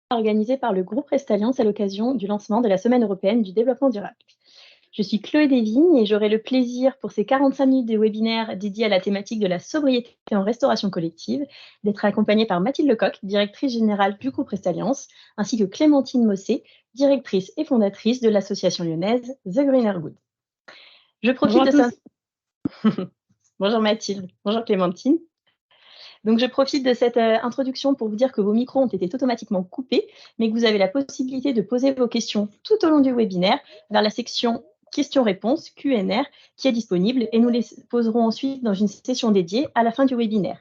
organisé par le groupe Restalliance à l'occasion du lancement de la Semaine européenne du développement durable. Je suis Chloé Desvignes et j'aurai le plaisir pour ces 45 minutes de webinaire dédiés à la thématique de la sobriété en restauration collective d'être accompagnée par Mathilde Lecoq, directrice générale du groupe Restalliance, ainsi que Clémentine Mossé, directrice et fondatrice de l'association lyonnaise The Greener Good. Je profite Bonjour à tous. Bonjour Mathilde, bonjour Clémentine. Donc, je profite de cette introduction pour vous dire que vos micros ont été automatiquement coupés, mais que vous avez la possibilité de poser vos questions tout au long du webinaire vers la section questions-réponses, Q&R, qui est disponible et nous les poserons ensuite dans une session dédiée à la fin du webinaire.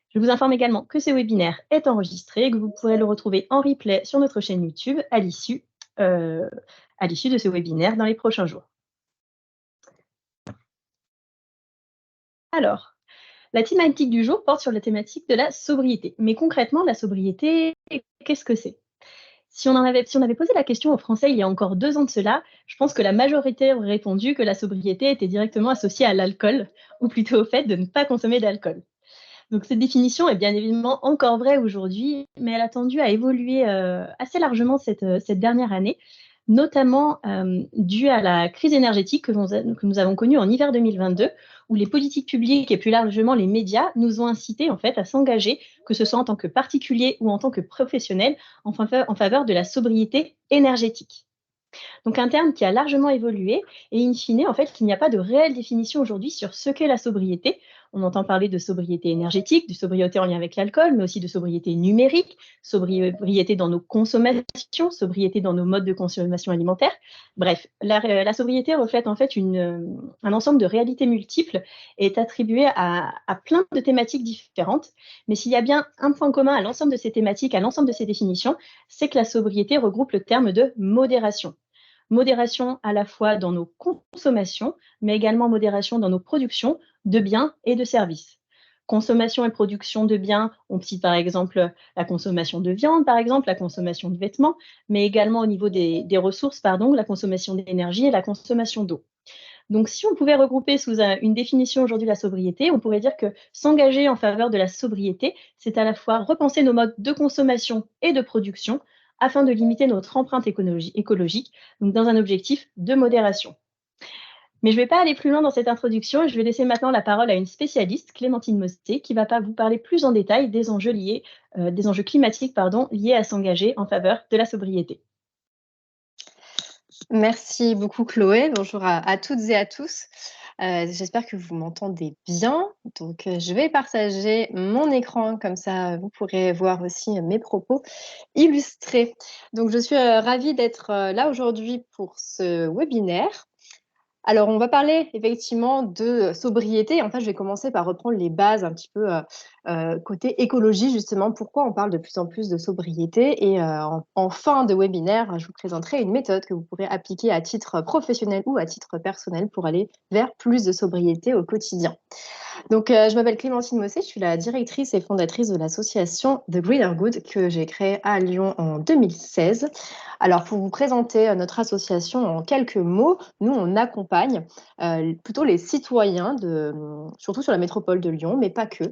Je vous informe également que ce webinaire est enregistré et que vous pourrez le retrouver en replay sur notre chaîne YouTube à l'issue de ce webinaire dans les prochains jours. Alors, la thématique du jour porte sur la thématique de la sobriété. Mais concrètement, la sobriété, qu'est-ce que c'est ? Si on avait posé la question aux Français il y a encore 2 ans de cela, je pense que la majorité aurait répondu que la sobriété était directement associée à l'alcool, ou plutôt au fait de ne pas consommer d'alcool. Donc cette définition est bien évidemment encore vraie aujourd'hui, mais elle a tendu à évoluer assez largement cette dernière année, notamment due à la crise énergétique que nous avons connue en hiver 2022, où les politiques publiques et plus largement les médias nous ont incités en fait à s'engager, que ce soit en tant que particulier ou en tant que professionnel, en faveur de la sobriété énergétique. Donc un terme qui a largement évolué et in fine, en fait, il n'y a pas de réelle définition aujourd'hui sur ce qu'est la sobriété. On entend parler de sobriété énergétique, de sobriété en lien avec l'alcool, mais aussi de sobriété numérique, sobriété dans nos consommations, sobriété dans nos modes de consommation alimentaire. Bref, la sobriété reflète en fait un ensemble de réalités multiples et est attribuée à plein de thématiques différentes. Mais s'il y a bien un point commun à l'ensemble de ces thématiques, à l'ensemble de ces définitions, c'est que la sobriété regroupe le terme de modération. Modération à la fois dans nos consommations, mais également modération dans nos productions de biens et de services. Consommation et production de biens, on cite par exemple la consommation de viande, par exemple, la consommation de vêtements, mais également au niveau des ressources, la consommation d'énergie et la consommation d'eau. Donc, si on pouvait regrouper sous une définition aujourd'hui de la sobriété, on pourrait dire que s'engager en faveur de la sobriété, c'est à la fois repenser nos modes de consommation et de production afin de limiter notre empreinte écologique, donc dans un objectif de modération. Mais je ne vais pas aller plus loin dans cette introduction et je vais laisser maintenant la parole à une spécialiste, Clémentine Mossé, qui va vous parler plus en détail des enjeux climatiques liés à s'engager en faveur de la sobriété. Merci beaucoup Chloé, bonjour à toutes et à tous. J'espère que vous m'entendez bien. Donc, je vais partager mon écran, comme ça vous pourrez voir aussi mes propos illustrés. Donc, je suis ravie d'être là aujourd'hui pour ce webinaire. Alors, on va parler effectivement de sobriété. En fait, je vais commencer par reprendre les bases un petit peu côté écologie, justement, pourquoi on parle de plus en plus de sobriété. Et en fin de webinaire, je vous présenterai une méthode que vous pourrez appliquer à titre professionnel ou à titre personnel pour aller vers plus de sobriété au quotidien. Donc, je m'appelle Clémentine Mossé, je suis la directrice et fondatrice de l'association The Greener Good que j'ai créée à Lyon en 2016. Alors, pour vous présenter notre association en quelques mots, nous, on accompagne plutôt les citoyens, surtout sur la métropole de Lyon, mais pas que,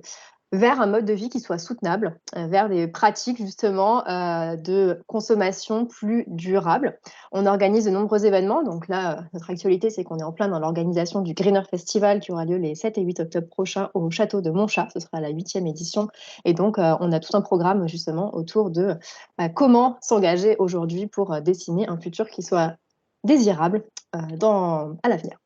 vers un mode de vie qui soit soutenable, vers des pratiques justement de consommation plus durables. On organise de nombreux événements. Donc là, notre actualité, c'est qu'on est en plein dans l'organisation du Greener Festival qui aura lieu les 7 et 8 octobre prochains au château de Montchat. Ce sera la 8e édition. Et donc, on a tout un programme justement autour de comment s'engager aujourd'hui pour dessiner un futur qui soit désirable à l'avenir.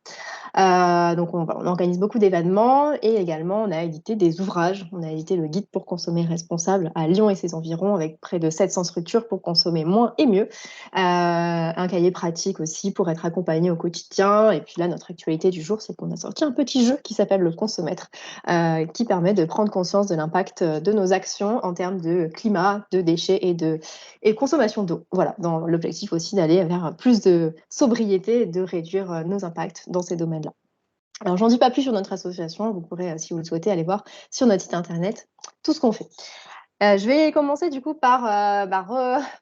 Donc, on organise beaucoup d'événements et également, on a édité des ouvrages. On a édité le guide pour consommer responsable à Lyon et ses environs avec près de 700 structures pour consommer moins et mieux. Un cahier pratique aussi pour être accompagné au quotidien. Et puis là, notre actualité du jour, c'est qu'on a sorti un petit jeu qui s'appelle le Consomètre, qui permet de prendre conscience de l'impact de nos actions en termes de climat, de déchets et consommation d'eau. Voilà, dans l'objectif aussi d'aller vers plus de sobriété et de réduire nos impacts dans ces domaines-là. Alors, j'en dis pas plus sur notre association. Vous pourrez, si vous le souhaitez, aller voir sur notre site internet tout ce qu'on fait. Je vais commencer du coup par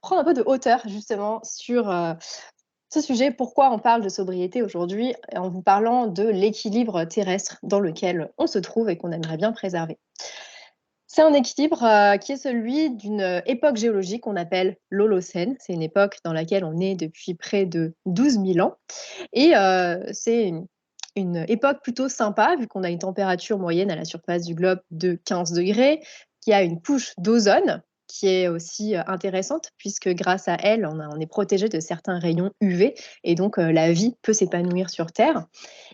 prendre un peu de hauteur justement sur ce sujet. Pourquoi on parle de sobriété aujourd'hui en vous parlant de l'équilibre terrestre dans lequel on se trouve et qu'on aimerait bien préserver. C'est un équilibre qui est celui d'une époque géologique qu'on appelle l'Holocène. C'est une époque dans laquelle on est depuis près de 12 000 ans. Et c'est une époque plutôt sympa, vu qu'on a une température moyenne à la surface du globe de 15 degrés, qui a une couche d'ozone qui est aussi intéressante, puisque grâce à elle, on est protégé de certains rayons UV, et donc la vie peut s'épanouir sur Terre.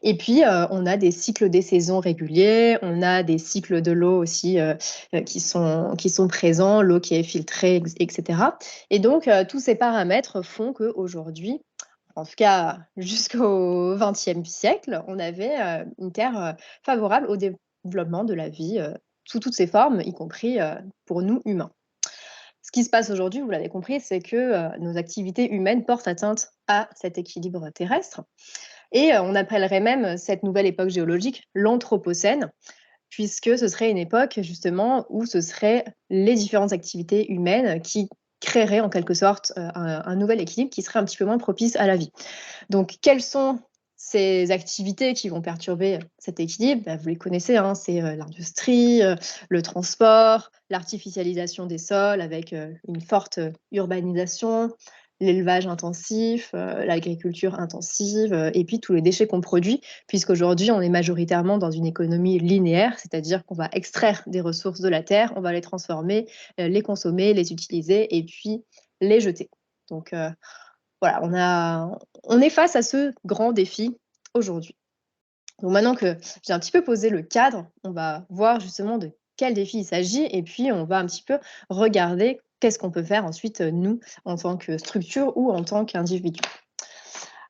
Et puis, on a des cycles des saisons réguliers, on a des cycles de l'eau aussi qui sont présents, l'eau qui est filtrée, etc. Et donc, tous ces paramètres font qu'aujourd'hui, en tout cas jusqu'au XXe siècle, on avait une terre favorable au développement de la vie sous toutes ses formes, y compris pour nous humains. Ce qui se passe aujourd'hui, vous l'avez compris, c'est que nos activités humaines portent atteinte à cet équilibre terrestre. Et on appellerait même cette nouvelle époque géologique l'Anthropocène, puisque ce serait une époque justement où ce seraient les différentes activités humaines qui créeraient en quelque sorte un nouvel équilibre qui serait un petit peu moins propice à la vie. Donc, quelles sont ces activités qui vont perturber cet équilibre? Vous les connaissez, hein, c'est l'industrie, le transport, l'artificialisation des sols avec une forte urbanisation, l'élevage intensif, l'agriculture intensive, et puis tous les déchets qu'on produit, puisqu'aujourd'hui, on est majoritairement dans une économie linéaire, c'est-à-dire qu'on va extraire des ressources de la terre, on va les transformer, les consommer, les utiliser et puis les jeter. Donc, voilà, on est face à ce grand défi aujourd'hui. Donc maintenant que j'ai un petit peu posé le cadre, on va voir justement de quel défi il s'agit et puis on va un petit peu regarder qu'est-ce qu'on peut faire ensuite, nous, en tant que structure ou en tant qu'individu.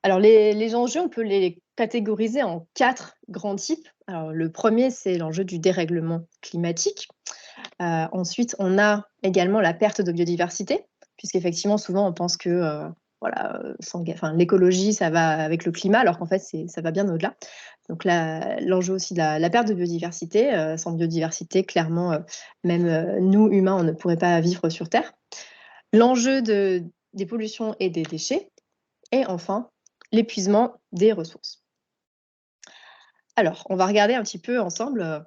Alors les enjeux, on peut les catégoriser en 4 grands types. Alors le premier, c'est l'enjeu du dérèglement climatique. Ensuite, on a également la perte de biodiversité, puisqu'effectivement, souvent, on pense que voilà, l'écologie, ça va avec le climat, alors qu'en fait, ça va bien au-delà. Donc l'enjeu aussi de la perte de biodiversité. Sans biodiversité, clairement, même nous, humains, on ne pourrait pas vivre sur Terre. L'enjeu des pollutions et des déchets. Et enfin, l'épuisement des ressources. Alors, on va regarder un petit peu ensemble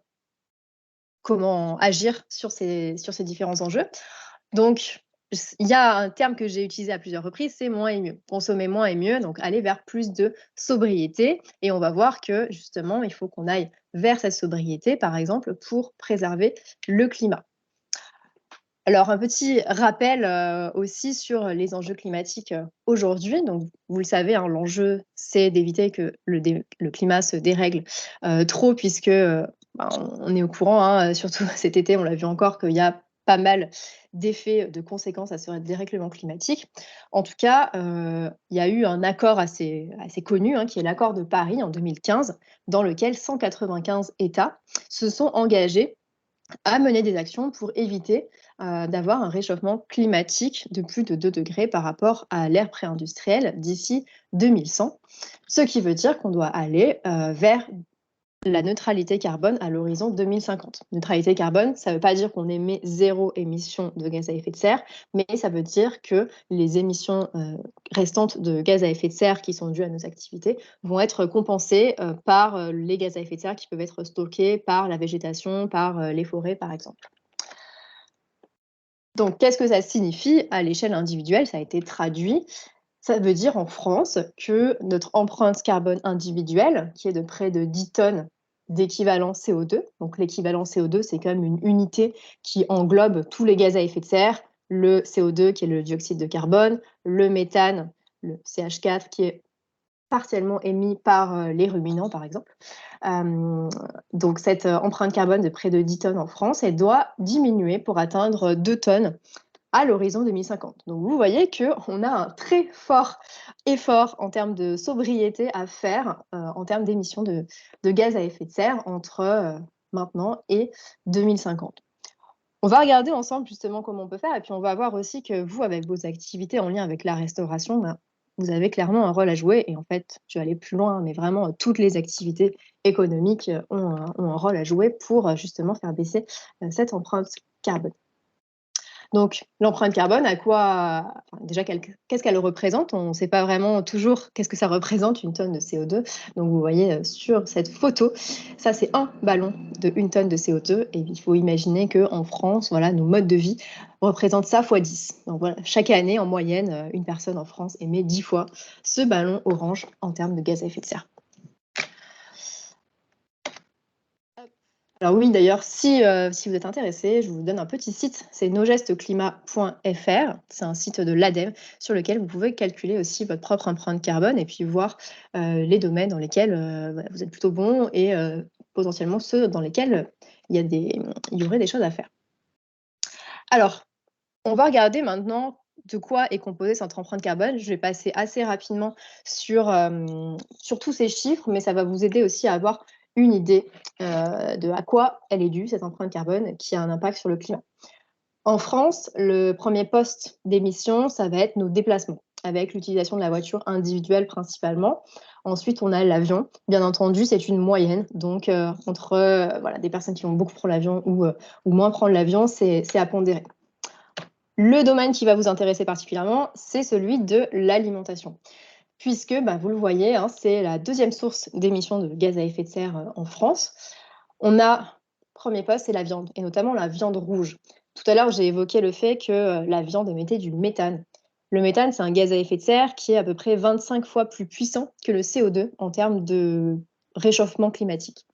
comment agir sur ces différents enjeux. Donc, il y a un terme que j'ai utilisé à plusieurs reprises, c'est moins est mieux. Consommer moins est mieux, donc aller vers plus de sobriété. Et on va voir que justement, il faut qu'on aille vers cette sobriété, par exemple, pour préserver le climat. Alors, un petit rappel aussi sur les enjeux climatiques aujourd'hui. Donc, vous le savez, hein, l'enjeu, c'est d'éviter que le climat se dérègle trop, puisque on est au courant, hein, surtout cet été, on l'a vu encore, qu'il y a pas mal d'effets, de conséquences à ce dérèglement climatique. En tout cas, il y a eu un accord assez connu, hein, qui est l'accord de Paris en 2015, dans lequel 195 États se sont engagés à mener des actions pour éviter d'avoir un réchauffement climatique de plus de 2 degrés par rapport à l'ère pré-industrielle d'ici 2100. Ce qui veut dire qu'on doit aller vers la neutralité carbone à l'horizon 2050. Neutralité carbone, ça ne veut pas dire qu'on émet 0 émission de gaz à effet de serre, mais ça veut dire que les émissions restantes de gaz à effet de serre qui sont dues à nos activités vont être compensées par les gaz à effet de serre qui peuvent être stockés par la végétation, par les forêts par exemple. Donc, qu'est-ce que ça signifie à l'échelle individuelle? Ça a été traduit. Ça veut dire en France que notre empreinte carbone individuelle, qui est de près de 10 tonnes d'équivalent CO2, donc l'équivalent CO2, c'est quand même une unité qui englobe tous les gaz à effet de serre, le CO2 qui est le dioxyde de carbone, le méthane, le CH4 qui est partiellement émis par les ruminants, par exemple. Donc cette empreinte carbone de près de 10 tonnes en France, elle doit diminuer pour atteindre 2 tonnes à l'horizon 2050. Donc vous voyez qu'on a un très fort effort en termes de sobriété à faire, en termes d'émissions de gaz à effet de serre entre maintenant et 2050. On va regarder ensemble justement comment on peut faire et puis on va voir aussi que vous, avec vos activités en lien avec la restauration, vous avez clairement un rôle à jouer et en fait, je vais aller plus loin, mais vraiment toutes les activités économiques ont un rôle à jouer pour justement faire baisser cette empreinte carbone. Donc, l'empreinte carbone, déjà, qu'est-ce qu'elle représente? On ne sait pas vraiment toujours qu'est-ce que ça représente, une tonne de CO2. Donc, vous voyez sur cette photo, ça, c'est un ballon de 1 tonne de CO2. Et il faut imaginer qu'en France, voilà, nos modes de vie représentent ça fois 10. Donc, voilà, chaque année, en moyenne, une personne en France émet 10 fois ce ballon orange en termes de gaz à effet de serre. Alors oui, d'ailleurs, si vous êtes intéressé, je vous donne un petit site, c'est nosgestesclimat.fr. C'est un site de l'ADEME sur lequel vous pouvez calculer aussi votre propre empreinte carbone et puis voir les domaines dans lesquels vous êtes plutôt bon et potentiellement ceux dans lesquels il y aurait des choses à faire. Alors, on va regarder maintenant de quoi est composée cette empreinte carbone. Je vais passer assez rapidement sur tous ces chiffres, mais ça va vous aider aussi à avoir une idée de à quoi elle est due, cette empreinte carbone, qui a un impact sur le climat. En France, le premier poste d'émission, ça va être nos déplacements, avec l'utilisation de la voiture individuelle principalement. Ensuite, on a l'avion. Bien entendu, c'est une moyenne. Donc, entre des personnes qui vont beaucoup prendre l'avion ou moins prendre l'avion, c'est à pondérer. Le domaine qui va vous intéresser particulièrement, c'est celui de l'alimentation. Puisque, vous le voyez, hein, c'est la deuxième source d'émissions de gaz à effet de serre en France. On a, premier poste, c'est la viande, et notamment la viande rouge. Tout à l'heure, j'ai évoqué le fait que la viande émettait du méthane. Le méthane, c'est un gaz à effet de serre qui est à peu près 25 fois plus puissant que le CO2 en termes de réchauffement climatique.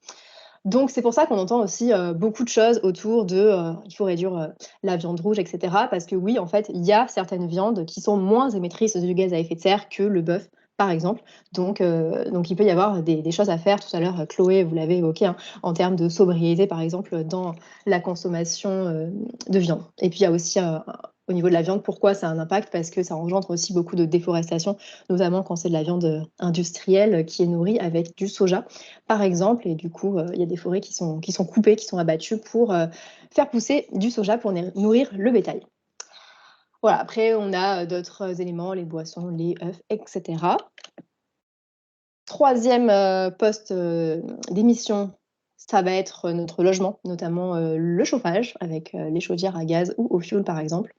Donc, c'est pour ça qu'on entend aussi beaucoup de choses autour de il faut réduire la viande rouge, etc. Parce que oui, en fait, il y a certaines viandes qui sont moins émettrices de gaz à effet de serre que le bœuf, par exemple. Donc, il peut y avoir des choses à faire. Tout à l'heure, Chloé, vous l'avez évoqué, hein, en termes de sobriété, par exemple, dans la consommation de viande. Et puis, il y a aussi au niveau de la viande, pourquoi ça a un impact? Parce que ça engendre aussi beaucoup de déforestation, notamment quand c'est de la viande industrielle qui est nourrie avec du soja, par exemple. Et du coup, il y a des forêts qui sont coupées, qui sont abattues pour faire pousser du soja pour nourrir le bétail. Voilà, après, on a d'autres éléments, les boissons, les œufs, etc. Troisième poste d'émission, ça va être notre logement, notamment le chauffage, avec les chaudières à gaz ou au fioul, par exemple,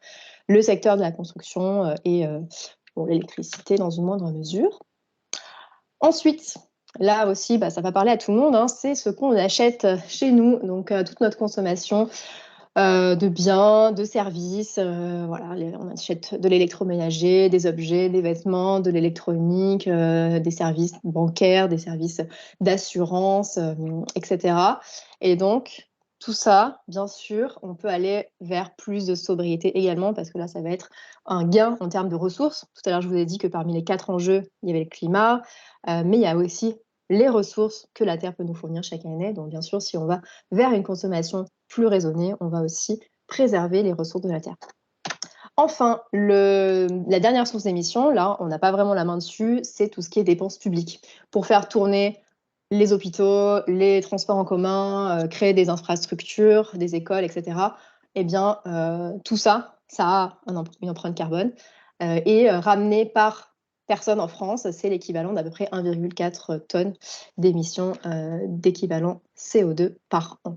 le secteur de la construction et l'électricité dans une moindre mesure. Ensuite, là aussi, ça va parler à tout le monde, hein, c'est ce qu'on achète chez nous, donc toute notre consommation de biens, de services, on achète de l'électroménager, des objets, des vêtements, de l'électronique, des services bancaires, des services d'assurance, etc. Et donc, tout ça, bien sûr, on peut aller vers plus de sobriété également, parce que là, ça va être un gain en termes de ressources. Tout à l'heure, je vous ai dit que parmi les 4 enjeux, il y avait le climat, mais il y a aussi les ressources que la Terre peut nous fournir chaque année. Donc, bien sûr, si on va vers une consommation plus raisonnée, on va aussi préserver les ressources de la Terre. Enfin, la dernière source d'émissions, là, on n'a pas vraiment la main dessus, c'est tout ce qui est dépenses publiques. Pour faire tourner les hôpitaux, les transports en commun, créer des infrastructures, des écoles, etc. Eh bien, tout ça, ça a une empreinte carbone. Et ramené par personne en France, c'est l'équivalent d'à peu près 1,4 tonnes d'émissions d'équivalent CO2 par an.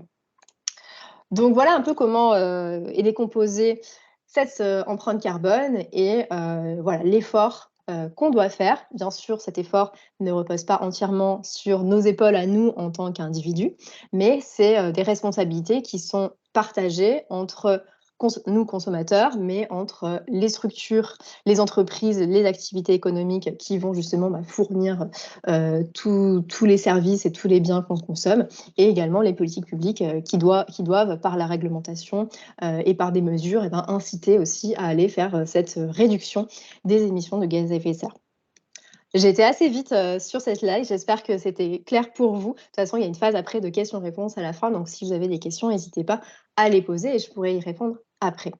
Donc voilà un peu comment est décomposée cette empreinte carbone et voilà l'effort qu'on doit faire. Bien sûr, cet effort ne repose pas entièrement sur nos épaules à nous en tant qu'individus, mais c'est des responsabilités qui sont partagées entre nous consommateurs, mais entre les structures, les entreprises, les activités économiques qui vont justement fournir tous les services et tous les biens qu'on consomme, et également les politiques publiques qui doivent, par la réglementation et par des mesures, inciter aussi à aller faire cette réduction des émissions de gaz à effet de serre. J'ai été assez vite sur cette slide, j'espère que c'était clair pour vous. De toute façon, il y a une phase après de questions-réponses à la fin, donc si vous avez des questions, n'hésitez pas à les poser et je pourrai y répondre après.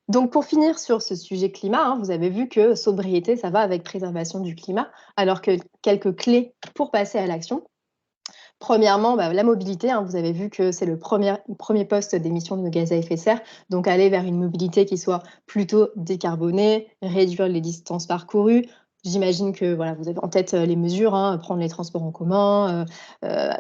Donc pour finir sur ce sujet climat, hein, vous avez vu que sobriété, ça va avec préservation du climat, alors que quelques clés pour passer à l'action. Premièrement, la mobilité, hein, vous avez vu que c'est le premier poste d'émissions de gaz à effet de serre, donc aller vers une mobilité qui soit plutôt décarbonée, réduire les distances parcourues, J'imagine que voilà, vous avez en tête les mesures, hein, prendre les transports en commun,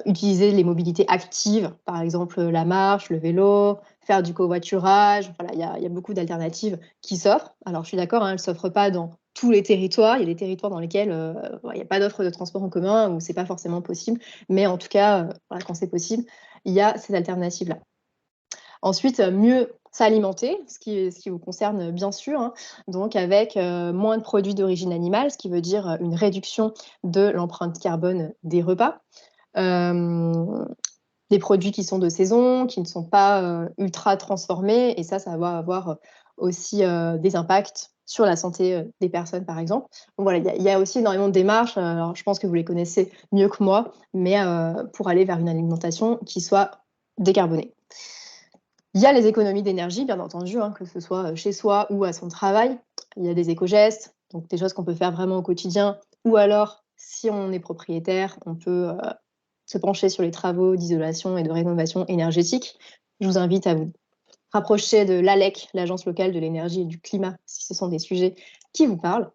utiliser les mobilités actives, par exemple la marche, le vélo, faire du covoiturage. Voilà, il y a beaucoup d'alternatives qui s'offrent. Alors je suis d'accord, hein, elles ne s'offrent pas dans tous les territoires. Il y a des territoires dans lesquels il n'y a pas d'offre de transport en commun ou c'est pas forcément possible. Mais en tout cas, voilà, quand c'est possible, il y a ces alternatives-là. Ensuite, mieux s'alimenter, ce qui vous concerne bien sûr, hein, donc avec moins de produits d'origine animale, ce qui veut dire une réduction de l'empreinte carbone des repas. Des produits qui sont de saison, qui ne sont pas ultra transformés, et ça va avoir aussi des impacts sur la santé des personnes, par exemple. Donc voilà, il y a aussi énormément de démarches, alors je pense que vous les connaissez mieux que moi, mais pour aller vers une alimentation qui soit décarbonée. Il y a les économies d'énergie, bien entendu, hein, que ce soit chez soi ou à son travail. Il y a des éco-gestes, donc des choses qu'on peut faire vraiment au quotidien. Ou alors, si on est propriétaire, on peut se pencher sur les travaux d'isolation et de rénovation énergétique. Je vous invite à vous rapprocher de l'ALEC, l'Agence locale de l'énergie et du climat, si ce sont des sujets qui vous parlent.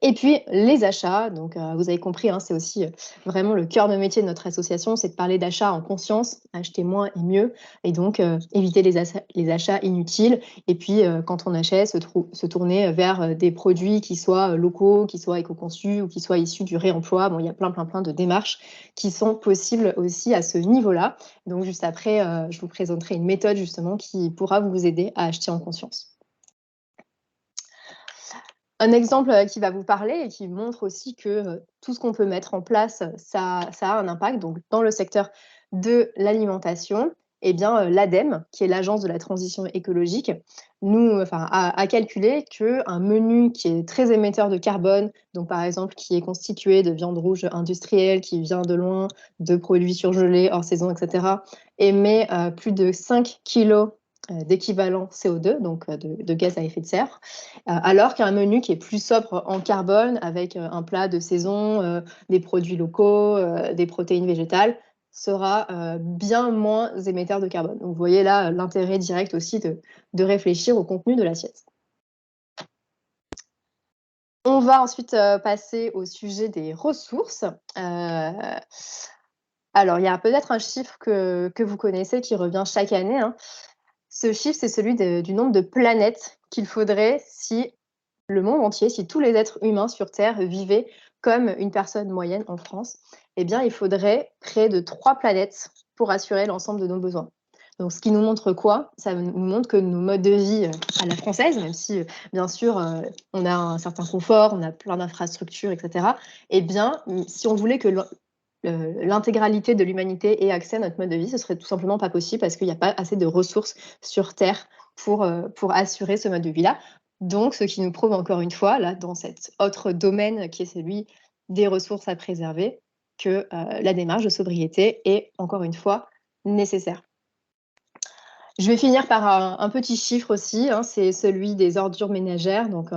Et puis les achats, donc vous avez compris, hein, c'est aussi vraiment le cœur de métier de notre association, c'est de parler d'achat en conscience, acheter moins et mieux, et donc éviter les achats inutiles. Et puis quand on achète, se tourner vers des produits qui soient locaux, qui soient éco-conçus ou qui soient issus du réemploi. Bon, il y a plein de démarches qui sont possibles aussi à ce niveau-là. Donc juste après, je vous présenterai une méthode justement qui pourra vous aider à acheter en conscience. Un exemple qui va vous parler et qui montre aussi que tout ce qu'on peut mettre en place, ça a un impact. Donc, dans le secteur de l'alimentation, eh bien, l'ADEME, qui est l'Agence de la transition écologique, a calculé qu'un menu qui est très émetteur de carbone, donc par exemple qui est constitué de viande rouge industrielle qui vient de loin, de produits surgelés hors saison, etc., émet plus de 5 kilos d'équivalent CO2, donc de gaz à effet de serre, alors qu'un menu qui est plus sobre en carbone, avec un plat de saison, des produits locaux, des protéines végétales, sera bien moins émetteur de carbone. Donc vous voyez là l'intérêt direct aussi de réfléchir au contenu de l'assiette. On va ensuite passer au sujet des ressources. Alors, il y a peut-être un chiffre que vous connaissez qui revient chaque année, hein. Ce chiffre, c'est celui du nombre de planètes qu'il faudrait si le monde entier, si tous les êtres humains sur Terre vivaient comme une personne moyenne en France. Eh bien, il faudrait près de 3 planètes pour assurer l'ensemble de nos besoins. Donc, ce qui nous montre quoi? Ça nous montre que nos modes de vie à la française, même si, bien sûr, on a un certain confort, on a plein d'infrastructures, etc., eh bien, si on voulait que l'intégralité de l'humanité ait accès à notre mode de vie, ce serait tout simplement pas possible parce qu'il n'y a pas assez de ressources sur Terre pour assurer ce mode de vie-là. Donc, ce qui nous prouve encore une fois, là, dans cet autre domaine qui est celui des ressources à préserver, que la démarche de sobriété est encore une fois nécessaire. Je vais finir par un petit chiffre aussi, hein, c'est celui des ordures ménagères. Donc,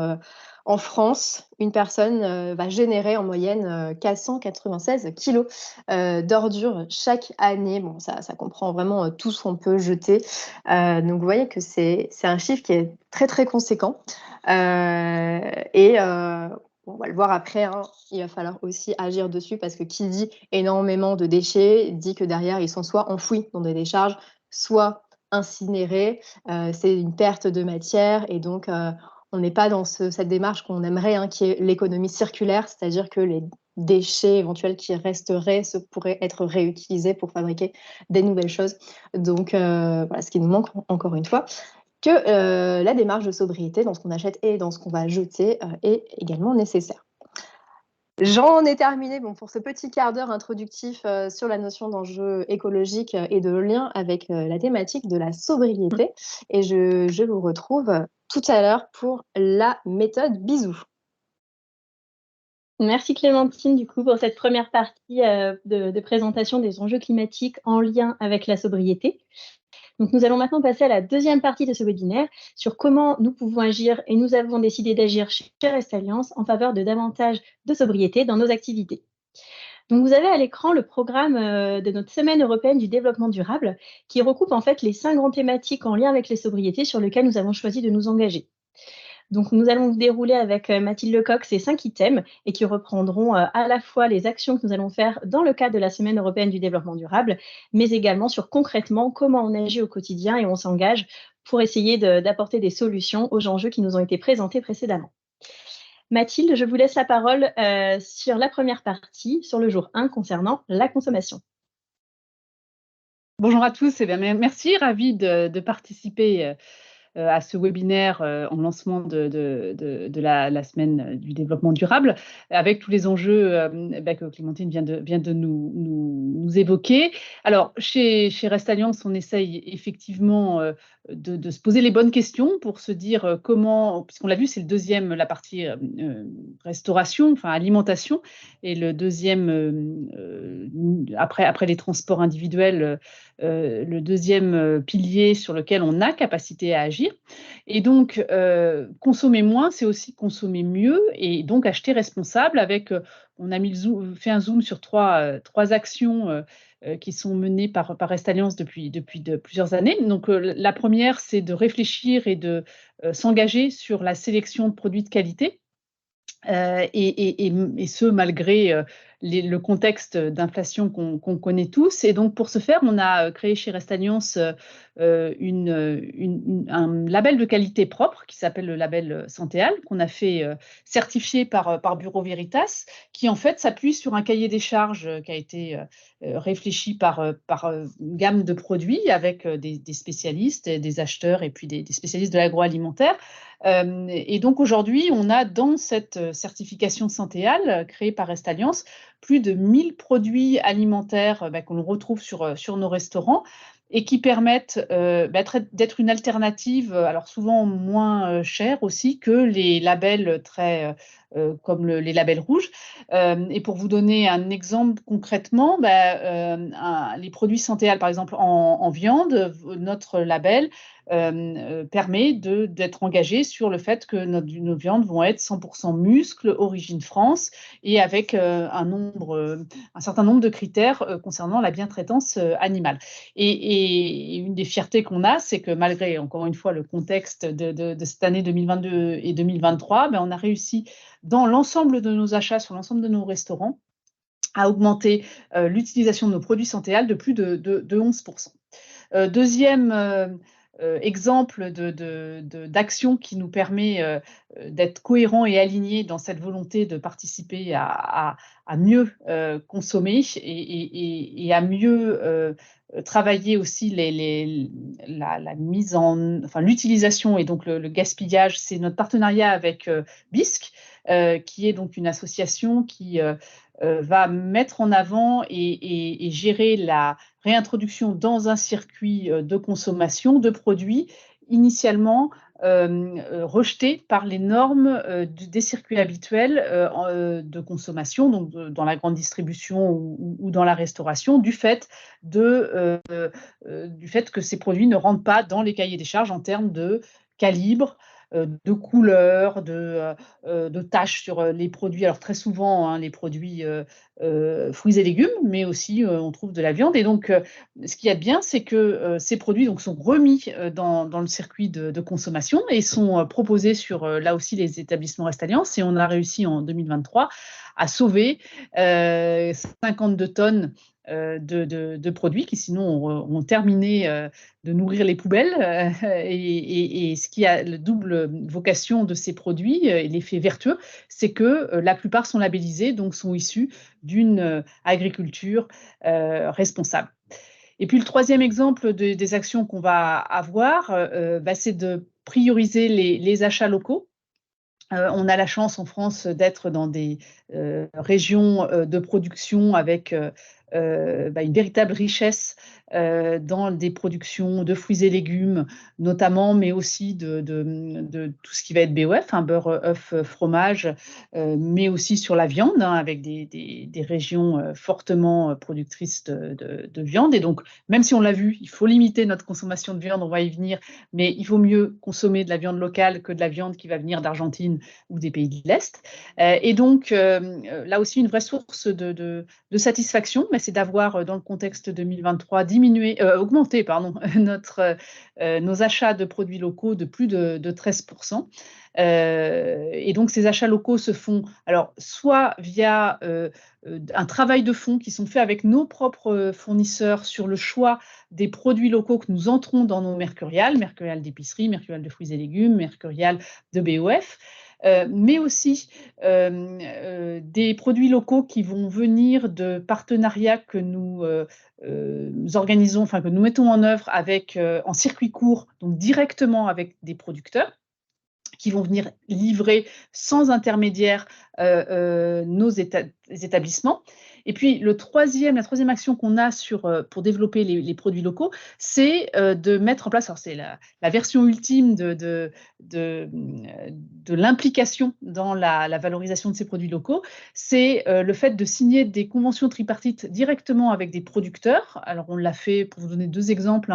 en France, une personne va générer en moyenne 496 kilos d'ordures chaque année. Bon, ça comprend vraiment tout ce qu'on peut jeter. Donc, vous voyez que c'est un chiffre qui est très, très conséquent. On va le voir après, hein, il va falloir aussi agir dessus parce que qui dit énormément de déchets dit que derrière, ils sont soit enfouis dans des décharges, soit incinérés. C'est une perte de matière et donc on n'est pas dans cette démarche qu'on aimerait, hein, qui est l'économie circulaire, c'est-à-dire que les déchets éventuels qui resteraient pourraient être réutilisés pour fabriquer des nouvelles choses. Donc voilà, ce qui nous manque encore une fois, que la démarche de sobriété dans ce qu'on achète et dans ce qu'on va jeter est également nécessaire. J'en ai terminé pour ce petit quart d'heure introductif sur la notion d'enjeu écologique et de lien avec la thématique de la sobriété. Et je vous retrouve tout à l'heure pour la méthode bisous. Merci Clémentine, du coup, pour cette première partie de présentation des enjeux climatiques en lien avec la sobriété. Donc, nous allons maintenant passer à la deuxième partie de ce webinaire sur comment nous pouvons agir et nous avons décidé d'agir chez Rest Alliance en faveur de davantage de sobriété dans nos activités. Donc, vous avez à l'écran le programme de notre Semaine européenne du développement durable qui recoupe en fait les 5 grandes thématiques en lien avec les sobriétés sur lesquelles nous avons choisi de nous engager. Donc, nous allons dérouler avec Mathilde Lecoq ces 5 items et qui reprendront à la fois les actions que nous allons faire dans le cadre de la Semaine européenne du développement durable, mais également sur concrètement comment on agit au quotidien et on s'engage pour essayer d'apporter des solutions aux enjeux qui nous ont été présentés précédemment. Mathilde, je vous laisse la parole sur la première partie, sur le jour 1 concernant la consommation. Bonjour à tous, merci, ravie de participer à ce webinaire en lancement de la semaine du développement durable, avec tous les enjeux que Clémentine vient de nous évoquer. Alors, chez Rest Alliance, on essaye effectivement de se poser les bonnes questions pour se dire comment, puisqu'on l'a vu, c'est la partie restauration, enfin alimentation, et le deuxième, après les transports individuels, le deuxième pilier sur lequel on a capacité à agir. Et donc, consommer moins, c'est aussi consommer mieux et donc acheter responsable on a fait un zoom sur trois actions qui sont menées par Rest Alliance depuis plusieurs années. Donc, la première, c'est de réfléchir et de s'engager sur la sélection de produits de qualité. Et ce, malgré le contexte d'inflation qu'on connaît tous. Et donc, pour ce faire, on a créé chez Rest Alliance un label de qualité propre qui s'appelle le label Santéal, qu'on a fait certifier par Bureau Veritas, qui en fait s'appuie sur un cahier des charges qui a été réfléchi par une gamme de produits avec des spécialistes, des acheteurs et puis des spécialistes de l'agroalimentaire. Et donc aujourd'hui, on a dans cette certification Santéal créée par Rest Alliance plus de 1000 produits alimentaires qu'on retrouve sur nos restaurants et qui permettent d'être une alternative, alors souvent moins chère aussi que les labels comme les labels rouges. Et pour vous donner un exemple concrètement, les produits Santéal, par exemple en viande, notre label permet d'être engagé sur le fait que nos viandes vont être 100% muscles, origine France, et avec un certain nombre de critères concernant la bientraitance animale. Et une des fiertés qu'on a, c'est que malgré, encore une fois, le contexte de cette année 2022 et 2023, on a réussi dans l'ensemble de nos achats, sur l'ensemble de nos restaurants, à augmenter l'utilisation de nos produits Santéal de plus de 11%. Deuxième exemple d'action qui nous permet d'être cohérent et aligné dans cette volonté de participer à mieux consommer et à mieux travailler aussi l'utilisation et donc le gaspillage. C'est notre partenariat avec BISC, qui est donc une association qui va mettre en avant et gérer la réintroduction dans un circuit de consommation de produits initialement rejetés par les normes des circuits habituels de consommation, donc dans la grande distribution ou dans la restauration, du fait que ces produits ne rentrent pas dans les cahiers des charges en termes de calibre, de couleurs, de taches sur les produits. Alors très souvent, les produits fruits et légumes, mais aussi on trouve de la viande. Et donc, ce qu'il y a de bien, c'est que ces produits donc, sont remis dans le circuit de consommation et sont proposés sur, là aussi, les établissements Rest Alliance. Et on a réussi en 2023 à sauver 52 tonnes de produits qui sinon ont terminé de nourrir les poubelles et ce qui a la double vocation de ces produits et l'effet vertueux, c'est que la plupart sont labellisés, donc sont issus d'une agriculture responsable. Et puis le troisième exemple des actions qu'on va avoir, c'est de prioriser les achats locaux. On a la chance en France d'être dans des régions de production avec une véritable richesse dans des productions de fruits et légumes notamment, mais aussi de tout ce qui va être BOF, beurre, œuf, fromage, mais aussi sur la viande, avec des régions fortement productrices de viande. Et donc, même si on l'a vu, il faut limiter notre consommation de viande, on va y venir, mais il vaut mieux consommer de la viande locale que de la viande qui va venir d'Argentine ou des pays de l'Est. Et donc, là aussi, une vraie source de satisfaction, mais c'est d'avoir, dans le contexte 2023, 10 augmenté nos achats de produits locaux de plus de 13%. Et donc, ces achats locaux se font alors soit via un travail de fond qui sont faits avec nos propres fournisseurs sur le choix des produits locaux que nous entrons dans nos mercuriales d'épicerie, mercuriales de fruits et légumes, mercuriales de BOF, mais aussi des produits locaux qui vont venir de partenariats que nous organisons, enfin que nous mettons en œuvre avec, en circuit court, donc directement avec des producteurs qui vont venir livrer sans intermédiaire nos établissements. Et puis la troisième action qu'on a pour développer les produits locaux, c'est de mettre en place, alors c'est la version ultime de l'implication dans la valorisation de ces produits locaux, c'est le fait de signer des conventions tripartites directement avec des producteurs. Alors on l'a fait, pour vous donner 2 exemples,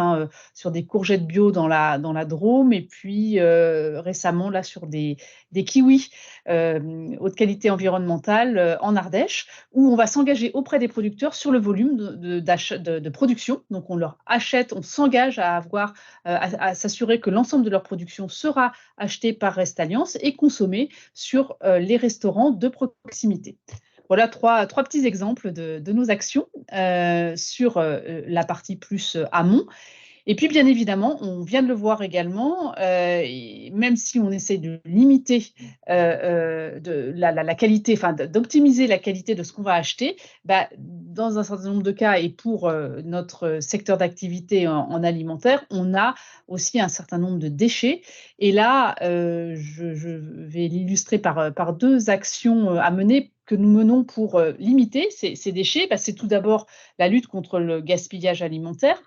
sur des courgettes bio dans la Drôme, et puis récemment là sur des kiwis haute qualité environnementale en Ardèche, où on va s'engager auprès des producteurs sur le volume de production. Donc on leur achète, on s'engage à s'assurer que l'ensemble de leur production sera acheté par Restalliance et consommé sur les restaurants de proximité. Voilà trois petits exemples de nos actions sur la partie plus amont. Et puis, bien évidemment, on vient de le voir également, même si on essaie de limiter la qualité, enfin d'optimiser la qualité de ce qu'on va acheter, dans un certain nombre de cas et pour notre secteur d'activité en alimentaire, on a aussi un certain nombre de déchets. Et là, je vais l'illustrer par 2 actions à mener que nous menons pour limiter ces déchets. C'est tout d'abord la lutte contre le gaspillage alimentaire.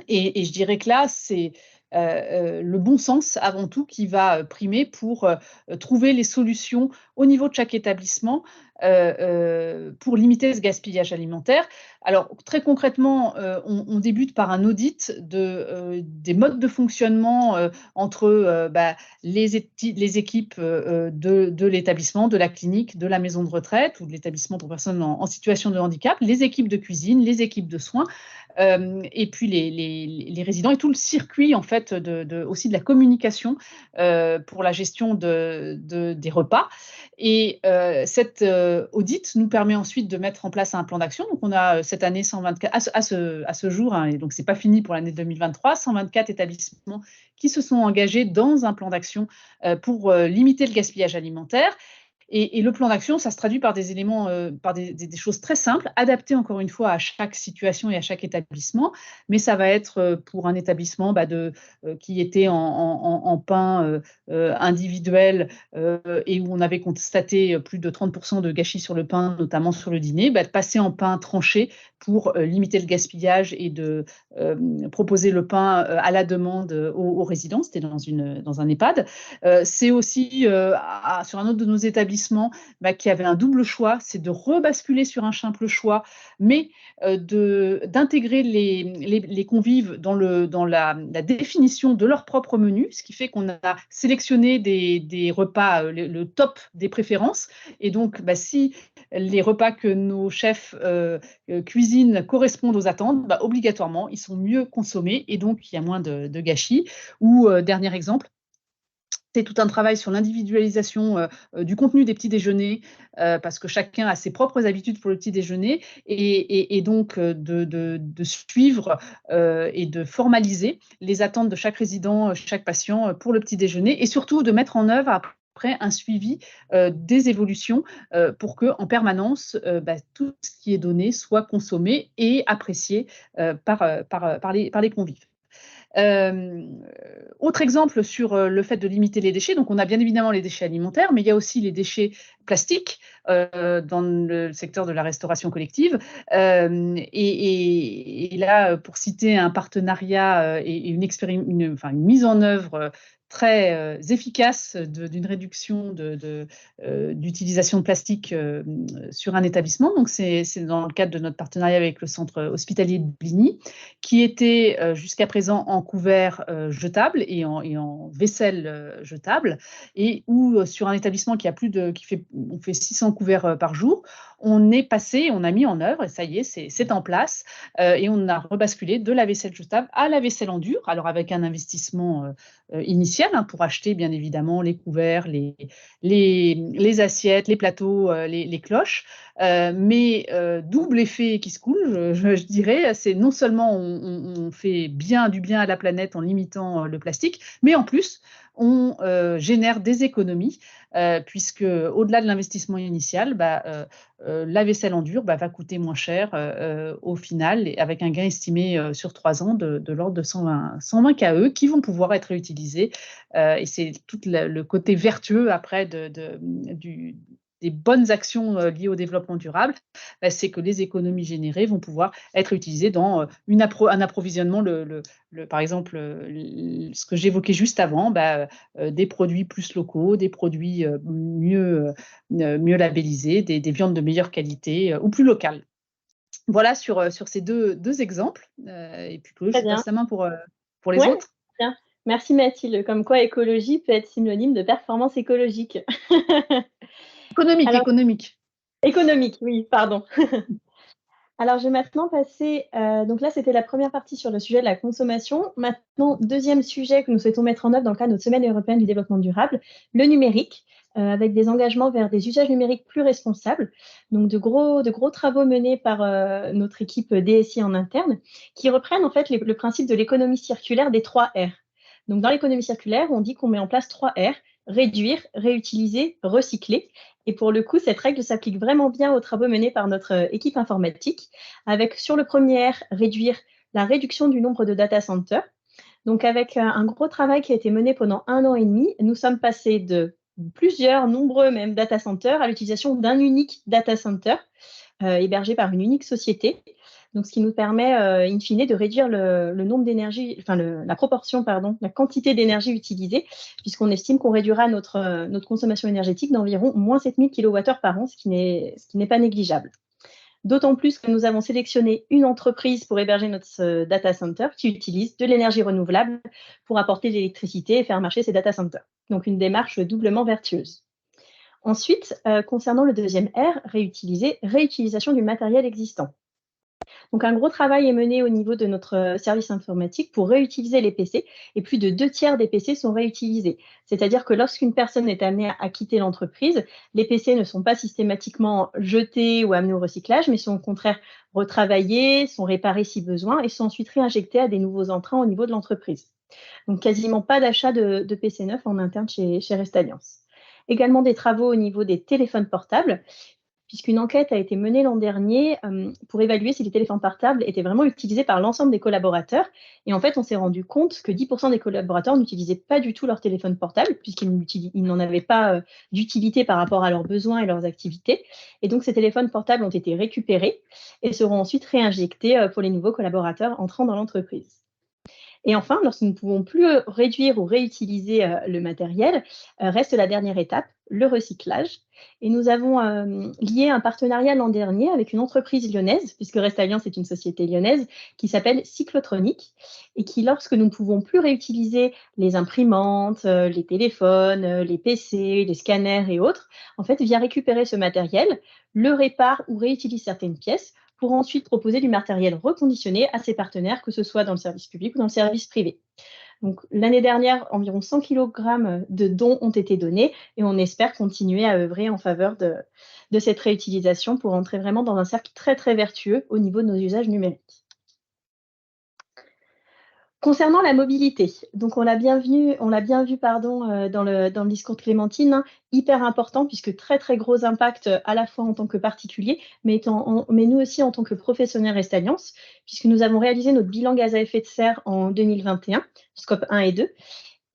Et je dirais que là, c'est le bon sens avant tout qui va primer pour trouver les solutions au niveau de chaque établissement pour limiter ce gaspillage alimentaire. Alors, très concrètement, on débute par un audit des modes de fonctionnement entre les équipes de l'établissement, de la clinique, de la maison de retraite ou de l'établissement pour personnes en situation de handicap, les équipes de cuisine, les équipes de soins, et puis les résidents et tout le circuit en fait aussi de la communication pour la gestion des repas. Et cet audit nous permet ensuite de mettre en place un plan d'action. Donc on a cette année 124 à ce jour, et donc c'est pas fini pour l'année 2023, 124 établissements qui se sont engagés dans un plan d'action pour limiter le gaspillage alimentaire. Et le plan d'action, ça se traduit par des éléments, par des choses très simples, adaptées encore une fois à chaque situation et à chaque établissement. Mais ça va être pour un établissement qui était en pain individuel et où on avait constaté plus de 30% de gâchis sur le pain, notamment sur le dîner, de passer en pain tranché pour limiter le gaspillage et de proposer le pain à la demande aux résidents. C'était dans un EHPAD. C'est aussi sur un autre de nos établissements qui avait un double choix, c'est de rebasculer sur un simple choix, mais d'intégrer les convives dans la définition de leur propre menu, ce qui fait qu'on a sélectionné des repas, le top des préférences. Et donc, si les repas que nos chefs cuisinent correspondent aux attentes, obligatoirement, ils sont mieux consommés et donc il y a moins de gâchis. Ou, dernier exemple, c'est tout un travail sur l'individualisation du contenu des petits déjeuners, parce que chacun a ses propres habitudes pour le petit déjeuner, et donc de suivre et de formaliser les attentes de chaque résident, chaque patient pour le petit déjeuner, et surtout de mettre en œuvre après un suivi des évolutions pour que en permanence tout ce qui est donné soit consommé et apprécié par les convives. Autre exemple sur le fait de limiter les déchets, donc on a bien évidemment les déchets alimentaires, mais il y a aussi les déchets plastiques dans le secteur de la restauration collective. Et là, pour citer un partenariat et une mise en œuvre très efficace d'une réduction d'utilisation de plastique sur un établissement. Donc, c'est dans le cadre de notre partenariat avec le centre hospitalier de Bligny, qui était jusqu'à présent en couverts jetables et en vaisselle jetable, et où sur un établissement qui on fait 600 couverts par jour, on a mis en œuvre, et ça y est, c'est en place, et on a rebasculé de la vaisselle jetable à la vaisselle en dur, alors avec un investissement initial pour acheter bien évidemment les couverts, les assiettes, les plateaux, les cloches, mais double effet qui se coule, je dirais, c'est non seulement on fait du bien à la planète en limitant le plastique, mais en plus on génère des économies, puisque au-delà de l'investissement initial, la vaisselle en dur va coûter moins cher au final, avec un gain estimé sur 3 ans de l'ordre de 120 KE qui vont pouvoir être réutilisés. Et c'est tout le côté vertueux après des bonnes actions liées au développement durable, c'est que les économies générées vont pouvoir être utilisées dans un approvisionnement, par exemple, ce que j'évoquais juste avant, des produits plus locaux, des produits mieux labellisés, des viandes de meilleure qualité ou plus locales. Voilà sur ces deux exemples. Et puis Chloé, je te passe la main pour les autres. Bien. Merci Mathilde. Comme quoi écologie peut être synonyme de performance écologique. Économique. Économique, oui, pardon. Alors, je vais maintenant passer, donc là, c'était la première partie sur le sujet de la consommation. Maintenant, deuxième sujet que nous souhaitons mettre en œuvre dans le cadre de notre Semaine européenne du développement durable, le numérique, avec des engagements vers des usages numériques plus responsables. Donc, de gros travaux menés par notre équipe DSI en interne, qui reprennent en fait le principe de l'économie circulaire des 3 R. Donc, dans l'économie circulaire, on dit qu'on met en place 3 R, réduire, réutiliser, recycler. Et pour le coup, cette règle s'applique vraiment bien aux travaux menés par notre équipe informatique, avec sur le premier R, réduire la réduction du nombre de data centers. Donc avec un gros travail qui a été mené pendant 1 an et demi, nous sommes passés de nombreux même data centers à l'utilisation d'un unique data center hébergé par une unique société. Donc, ce qui nous permet, in fine, de réduire le nombre d'énergie, enfin la proportion, la quantité d'énergie utilisée, puisqu'on estime qu'on réduira notre consommation énergétique d'environ moins 7000 kWh par an, ce qui n'est pas négligeable. D'autant plus que nous avons sélectionné une entreprise pour héberger notre data center qui utilise de l'énergie renouvelable pour apporter de l'électricité et faire marcher ces data centers. Donc, une démarche doublement vertueuse. Ensuite, concernant le deuxième R, réutilisation du matériel existant. Donc, un gros travail est mené au niveau de notre service informatique pour réutiliser les PC, et plus de 2/3 des PC sont réutilisés. C'est-à-dire que lorsqu'une personne est amenée à quitter l'entreprise, les PC ne sont pas systématiquement jetés ou amenés au recyclage, mais sont au contraire retravaillés, sont réparés si besoin, et sont ensuite réinjectés à des nouveaux entrants au niveau de l'entreprise. Donc, quasiment pas d'achat de PC neufs en interne chez Restalliance. Également des travaux au niveau des téléphones portables, puisqu'une enquête a été menée l'an dernier pour évaluer si les téléphones portables étaient vraiment utilisés par l'ensemble des collaborateurs. Et en fait, on s'est rendu compte que 10% des collaborateurs n'utilisaient pas du tout leur téléphone portable, puisqu'ils n'en avaient pas d'utilité par rapport à leurs besoins et leurs activités. Et donc, ces téléphones portables ont été récupérés et seront ensuite réinjectés pour les nouveaux collaborateurs entrant dans l'entreprise. Et enfin, lorsque nous ne pouvons plus réduire ou réutiliser le matériel, reste la dernière étape, le recyclage. Et nous avons lié un partenariat l'an dernier avec une entreprise lyonnaise, puisque Restalliance est une société lyonnaise, qui s'appelle Cyclotronic, et qui, lorsque nous ne pouvons plus réutiliser les imprimantes, les téléphones, les PC, les scanners et autres, en fait, vient récupérer ce matériel, le répare ou réutilise certaines pièces, pour ensuite proposer du matériel reconditionné à ses partenaires, que ce soit dans le service public ou dans le service privé. Donc, l'année dernière, environ 100 kg de dons ont été donnés et on espère continuer à œuvrer en faveur de cette réutilisation pour entrer vraiment dans un cercle très, très vertueux au niveau de nos usages numériques. Concernant la mobilité, donc on l'a bien vu dans le discours de Clémentine, hyper important puisque très très gros impact à la fois en tant que particulier, mais nous aussi en tant que professionnels Restalliance, puisque nous avons réalisé notre bilan gaz à effet de serre en 2021, scope 1 et 2.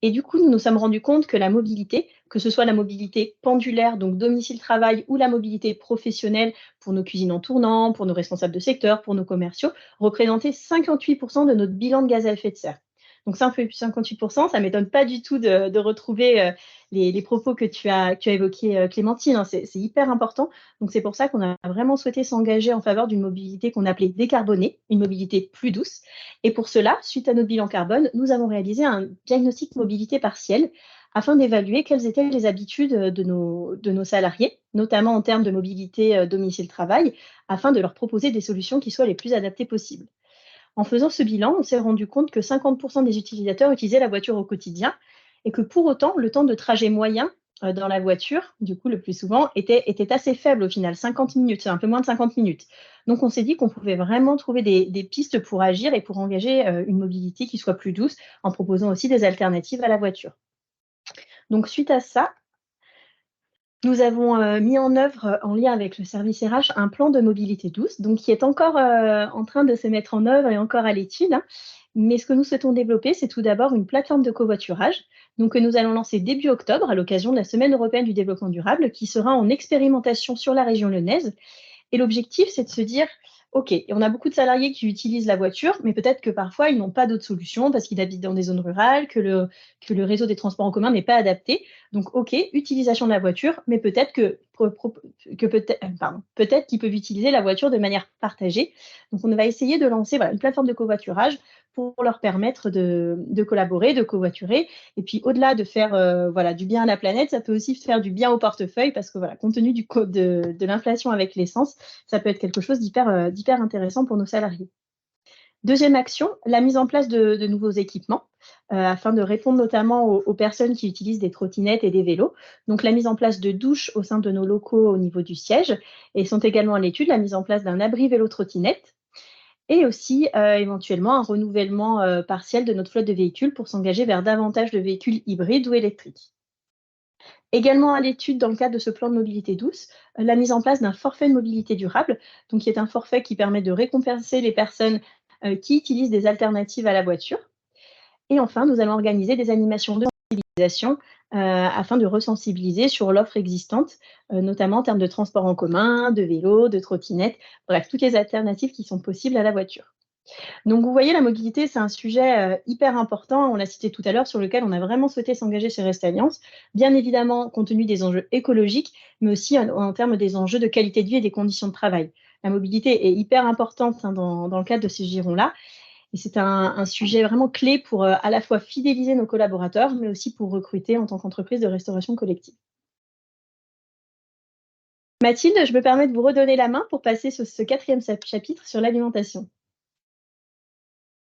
Et du coup, nous nous sommes rendus compte que la mobilité, que ce soit la mobilité pendulaire, donc domicile-travail, ou la mobilité professionnelle pour nos cuisines en tournant, pour nos responsables de secteur, pour nos commerciaux, représentait 58% de notre bilan de gaz à effet de serre. Donc ça fait plus 58%, ça ne m'étonne pas du tout de retrouver les propos que tu as évoqués, Clémentine, hein, c'est hyper important. Donc c'est pour ça qu'on a vraiment souhaité s'engager en faveur d'une mobilité qu'on appelait décarbonée, une mobilité plus douce. Et pour cela, suite à notre bilan carbone, nous avons réalisé un diagnostic mobilité partielle afin d'évaluer quelles étaient les habitudes de nos salariés, notamment en termes de mobilité domicile-travail, afin de leur proposer des solutions qui soient les plus adaptées possibles. En faisant ce bilan, on s'est rendu compte que 50% des utilisateurs utilisaient la voiture au quotidien et que pour autant, le temps de trajet moyen dans la voiture, du coup, le plus souvent, était assez faible au final, 50 minutes, c'est un peu moins de 50 minutes. Donc, on s'est dit qu'on pouvait vraiment trouver des pistes pour agir et pour engager une mobilité qui soit plus douce en proposant aussi des alternatives à la voiture. Donc, suite à ça, nous avons mis en œuvre, en lien avec le service RH, un plan de mobilité douce, donc qui est encore en train de se mettre en œuvre et encore à l'étude, hein. Mais ce que nous souhaitons développer, c'est tout d'abord une plateforme de covoiturage, donc que nous allons lancer début octobre à l'occasion de la Semaine européenne du développement durable, qui sera en expérimentation sur la région lyonnaise. Et l'objectif, c'est de se dire, OK, on a beaucoup de salariés qui utilisent la voiture, mais peut-être que parfois, ils n'ont pas d'autres solutions parce qu'ils habitent dans des zones rurales, que le réseau des transports en commun n'est pas adapté. Donc, OK, utilisation de la voiture, mais peut-être peut-être qu'ils peuvent utiliser la voiture de manière partagée. Donc, on va essayer de lancer une plateforme de covoiturage pour leur permettre de collaborer, de covoiturer. Et puis, au-delà de faire du bien à la planète, ça peut aussi faire du bien au portefeuille parce que compte tenu de l'inflation avec l'essence, ça peut être quelque chose d'hyper intéressant pour nos salariés. Deuxième action, la mise en place de nouveaux équipements afin de répondre notamment aux personnes qui utilisent des trottinettes et des vélos. Donc, la mise en place de douches au sein de nos locaux au niveau du siège et sont également à l'étude la mise en place d'un abri vélo-trottinette et aussi éventuellement un renouvellement partiel de notre flotte de véhicules pour s'engager vers davantage de véhicules hybrides ou électriques. Également à l'étude, dans le cadre de ce plan de mobilité douce, la mise en place d'un forfait de mobilité durable, donc qui est un forfait qui permet de récompenser les personnes qui utilisent des alternatives à la voiture. Et enfin, nous allons organiser des animations de sensibilisation afin de resensibiliser sur l'offre existante, notamment en termes de transport en commun, de vélo, de trottinette, bref, toutes les alternatives qui sont possibles à la voiture. Donc, vous voyez, la mobilité, c'est un sujet hyper important, on l'a cité tout à l'heure, sur lequel on a vraiment souhaité s'engager chez Rest Alliance, bien évidemment compte tenu des enjeux écologiques, mais aussi en termes des enjeux de qualité de vie et des conditions de travail. La mobilité est hyper importante dans le cadre de ces girons-là, et c'est un sujet vraiment clé pour à la fois fidéliser nos collaborateurs, mais aussi pour recruter en tant qu'entreprise de restauration collective. Mathilde, je me permets de vous redonner la main pour passer sur ce 4e chapitre sur l'alimentation.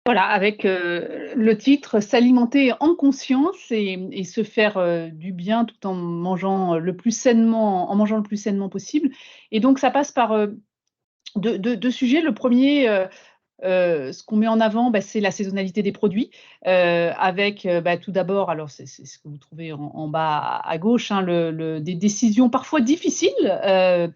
Voilà, avec le titre S'alimenter en conscience et se faire du bien tout en mangeant le plus sainement possible. Et donc ça passe par deux sujets. Le premier, ce qu'on met en avant, c'est la saisonnalité des produits, avec tout d'abord, alors c'est ce que vous trouvez en bas à gauche, hein, des décisions parfois difficiles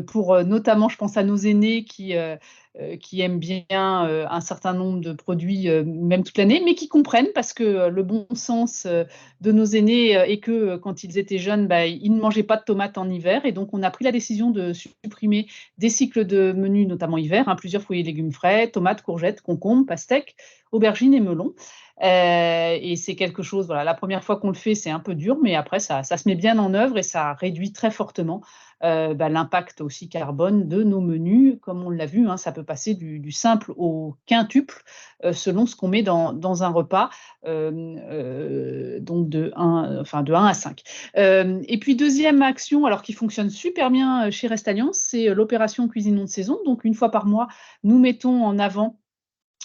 pour notamment, je pense à nos aînés qui aiment bien un certain nombre de produits, même toute l'année, mais qui comprennent parce que le bon sens de nos aînés est que quand ils étaient jeunes, ils ne mangeaient pas de tomates en hiver. Et donc, on a pris la décision de supprimer des cycles de menus, notamment hiver, hein, plusieurs fruits et légumes frais, tomates, courgettes, concombres, pastèques, aubergines et melons. Et c'est quelque chose, voilà, la première fois qu'on le fait, c'est un peu dur, mais après, ça se met bien en œuvre et ça réduit très fortement l'impact aussi carbone de nos menus. Comme on l'a vu, hein, ça peut passer du simple au quintuple selon ce qu'on met dans un repas, donc de 1 à 5. Et puis deuxième action, alors qui fonctionne super bien chez Rest Alliance, c'est l'opération cuisinons de saison. Donc une fois par mois, nous mettons en avant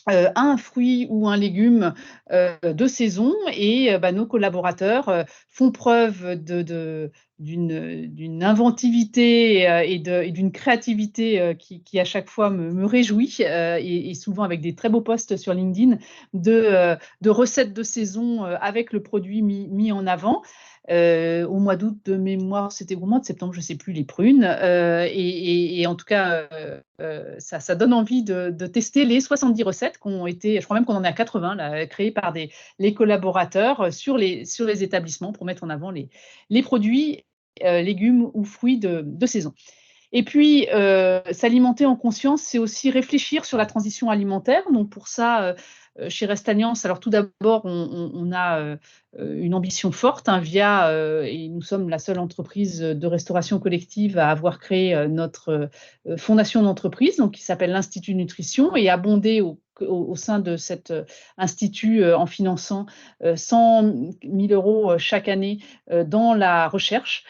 un fruit ou un légume de saison et nos collaborateurs font preuve d'une inventivité et d'une créativité qui à chaque fois me réjouit et souvent avec des très beaux posts sur LinkedIn de recettes de saison avec le produit mis en avant. Au mois d'août, de mémoire, c'était au mois de septembre, je ne sais plus, les prunes. Et en tout cas, ça donne envie de tester les 70 recettes qui ont été, je crois même qu'on en est à 80, là, créées par les collaborateurs sur les établissements pour mettre en avant les produits, légumes ou fruits de saison. Et puis, s'alimenter en conscience, c'est aussi réfléchir sur la transition alimentaire. Donc, pour ça, chez Restaliance, alors tout d'abord, on a une ambition forte et nous sommes la seule entreprise de restauration collective à avoir créé notre fondation d'entreprise, donc qui s'appelle l'Institut Nutrition, et abondé au sein de cet institut en finançant 100 000 € chaque année dans la recherche,